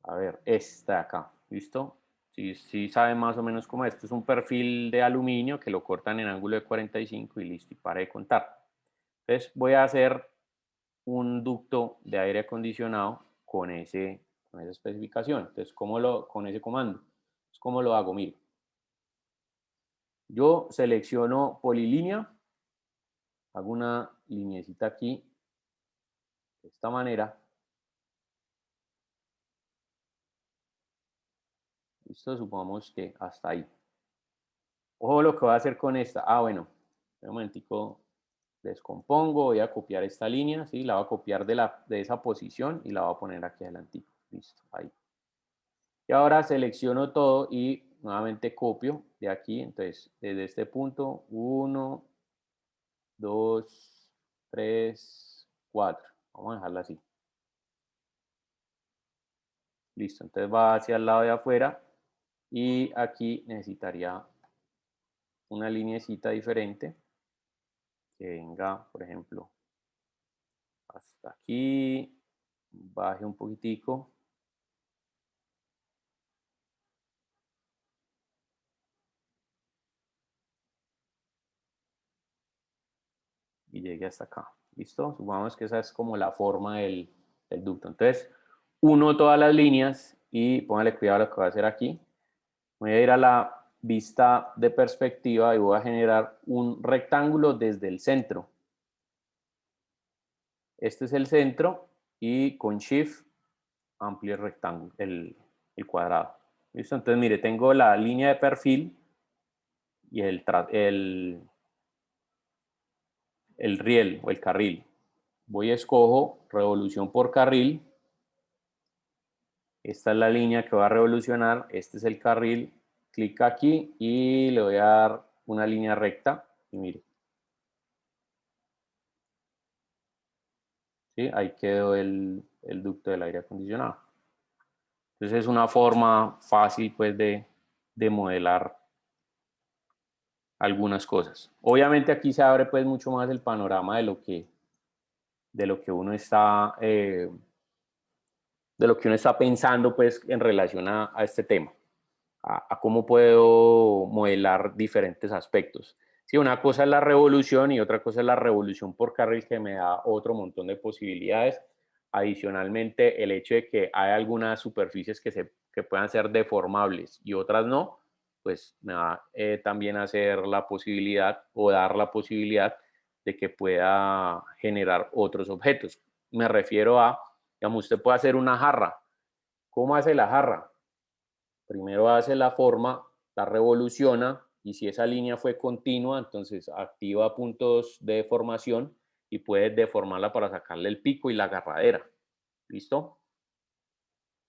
A ver, esta de acá, ¿listo? Sí saben más o menos cómo es. Esto es un perfil de aluminio que lo cortan en ángulo de 45 y listo, y para de contar. Entonces voy a hacer un ducto de aire acondicionado con esa especificación. Entonces, con ese comando. ¿Cómo lo hago? Mire. Yo selecciono polilínea, hago una lineecita aquí, de esta manera. Listo, supongamos que hasta ahí. Ojo lo que voy a hacer con esta. Bueno, un momentico, descompongo, voy a copiar esta línea, ¿sí? La voy a copiar de esa posición y la voy a poner aquí adelante. Listo, ahí. Y ahora selecciono todo y nuevamente copio de aquí. Entonces, desde este punto, 1, 2, 3, 4. Vamos a dejarla así. Listo, entonces va hacia el lado de afuera y aquí necesitaría una linecita diferente que venga, por ejemplo, hasta aquí, baje un poquitico. Y llegue hasta acá. ¿Listo? Supongamos que esa es como la forma del ducto. Entonces, uno todas las líneas y póngale cuidado a lo que voy a hacer aquí. Voy a ir a la vista de perspectiva y voy a generar un rectángulo desde el centro. Este es el centro y con Shift amplio el rectángulo, el cuadrado. ¿Listo? Entonces, mire, tengo la línea de perfil y el riel o el carril. Voy a escojo revolución por carril. Esta es la línea que va a revolucionar. Este es el carril. Clic aquí y le voy a dar una línea recta. Y mire. ¿Sí? Ahí quedó el ducto del aire acondicionado. Entonces es una forma fácil pues de modelar algunas cosas. Obviamente aquí se abre pues mucho más el panorama de lo que uno está pensando pues en relación a este tema, a cómo puedo modelar diferentes aspectos. Sí, una cosa es la revolución y otra cosa es la revolución por carril, que me da otro montón de posibilidades. Adicionalmente, el hecho de que hay algunas superficies que puedan ser deformables y otras no, pues me va también a hacer la posibilidad o dar la posibilidad de que pueda generar otros objetos. Me refiero a, digamos, usted puede hacer una jarra. ¿Cómo hace la jarra? Primero hace la forma, la revoluciona, y si esa línea fue continua, entonces activa puntos de deformación y puedes deformarla para sacarle el pico y la agarradera. ¿Listo?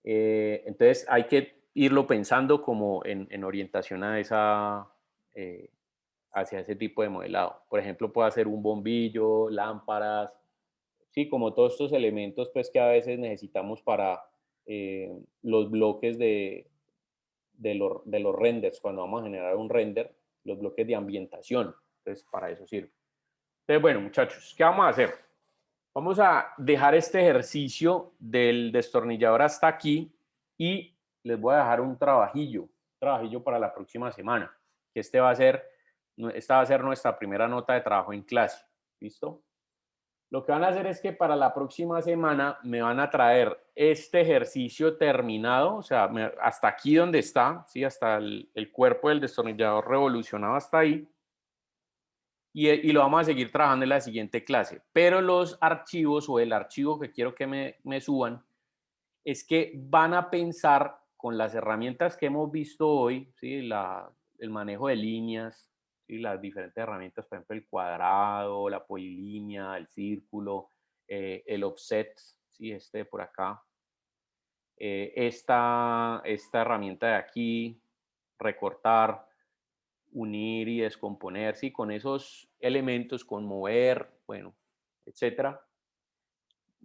Entonces hay que irlo pensando como en orientación a hacia ese tipo de modelado. Por ejemplo, puede ser un bombillo, lámparas, sí, como todos estos elementos pues que a veces necesitamos para los bloques de los renders, cuando vamos a generar un render, los bloques de ambientación. Entonces, para eso sirve. Entonces, bueno, muchachos, ¿qué vamos a hacer? Vamos a dejar este ejercicio del destornillador hasta aquí y les voy a dejar un trabajillo para la próxima semana, que esta va a ser nuestra primera nota de trabajo en clase. ¿Listo? Lo que van a hacer es que para la próxima semana me van a traer este ejercicio terminado, o sea, hasta aquí donde está, ¿sí? Hasta el cuerpo del destornillador revolucionado hasta ahí. Y lo vamos a seguir trabajando en la siguiente clase. Pero los archivos o el archivo que quiero que me suban es que van a pensar con las herramientas que hemos visto hoy, ¿sí? El manejo de líneas, ¿sí? Las diferentes herramientas, por ejemplo, el cuadrado, la polilínea, el círculo, el offset, ¿sí? Este por acá. Esta herramienta de aquí, recortar, unir y descomponer, ¿sí? Con esos elementos, con mover, bueno, etcétera.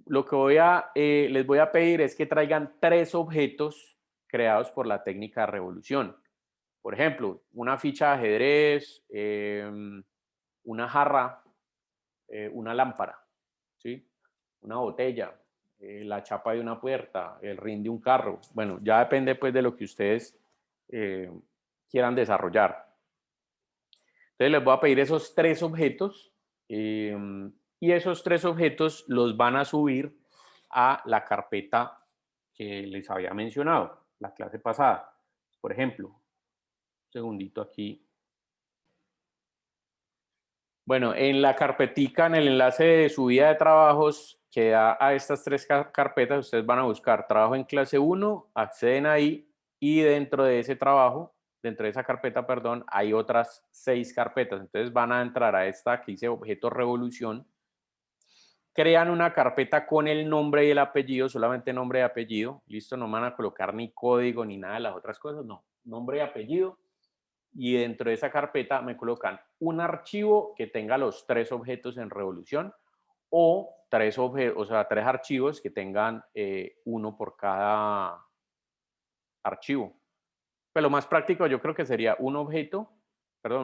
Lo que les voy a pedir es que traigan 3 objetos creados por la técnica de revolución. Por ejemplo, una ficha de ajedrez, una jarra, una lámpara, ¿sí? Una botella, la chapa de una puerta, el rin de un carro. Bueno, ya depende pues de lo que ustedes quieran desarrollar. Entonces les voy a pedir esos 3 objetos y esos 3 objetos los van a subir a la carpeta que les había mencionado la clase pasada. Por ejemplo, un segundito aquí. Bueno, en la carpetica, en el enlace de subida de trabajos que da a estas 3 carpetas, ustedes van a buscar trabajo en clase 1, acceden ahí y dentro de ese trabajo, dentro de esa carpeta, perdón, hay otras 6 carpetas. Entonces van a entrar a esta que dice objeto revolución, crean una carpeta con el nombre y el apellido, solamente nombre y apellido, listo, no van a colocar ni código ni nada de las otras cosas, no, nombre y apellido. Y dentro de esa carpeta me colocan un archivo que tenga los 3 objetos en revolución o 3 archivos que tengan uno por cada archivo. Pero lo más práctico yo creo que sería un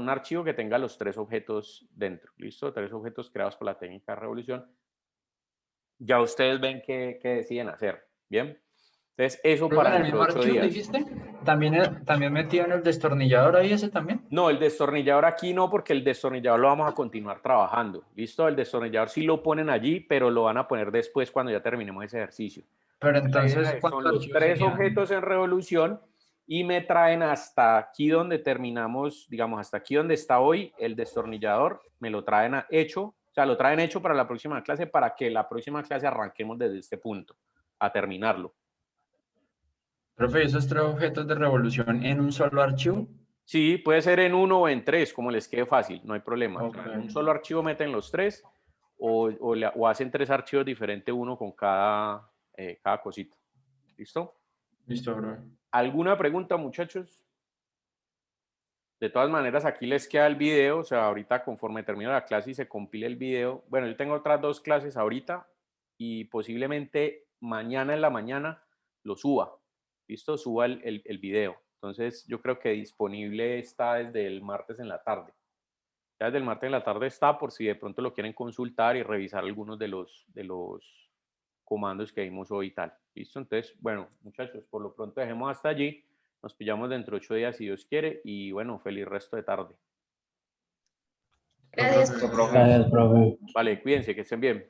archivo que tenga los 3 objetos dentro. ¿Listo? 3 objetos creados por la técnica de revolución. Ya ustedes ven qué deciden hacer. ¿Bien? Entonces, eso Pero para en el dentro mismo de 8 archivo días. dijiste, también metido en el destornillador ahí ese también. No, el destornillador aquí no, porque el destornillador lo vamos a continuar trabajando. ¿Listo? El destornillador sí lo ponen allí, pero lo van a poner después cuando ya terminemos ese ejercicio. Pero La idea entonces, son ¿cuántos los archivos 3 serían? objetos en revolución y me traen hasta aquí donde terminamos, digamos, hasta aquí donde está hoy el destornillador, me lo traen hecho, o sea, lo traen hecho para la próxima clase para que la próxima clase arranquemos desde este punto, a terminarlo. Profe, ¿esos 3 objetos de revolución en un solo archivo? Sí, puede ser en 1 o en 3, como les quede fácil, no hay problema. Okay. O sea, en un solo archivo meten los 3 o hacen 3 archivos diferentes, uno con cada cosita. ¿Listo? Listo, bro. ¿Alguna pregunta, muchachos? De todas maneras, aquí les queda el video, o sea, ahorita conforme termine la clase y se compile el video. Bueno, yo tengo otras 2 clases ahorita y posiblemente mañana en la mañana lo suba. ¿Listo? Suba el video. Entonces, yo creo que disponible está desde el martes en la tarde. Ya desde el martes en la tarde está por si de pronto lo quieren consultar y revisar algunos de los comandos que vimos hoy y tal. ¿Listo? Entonces, bueno, muchachos, por lo pronto dejemos hasta allí. Nos pillamos dentro de 8 días si Dios quiere y bueno, feliz resto de tarde. Gracias, Profe. profe. Vale, cuídense, que estén bien.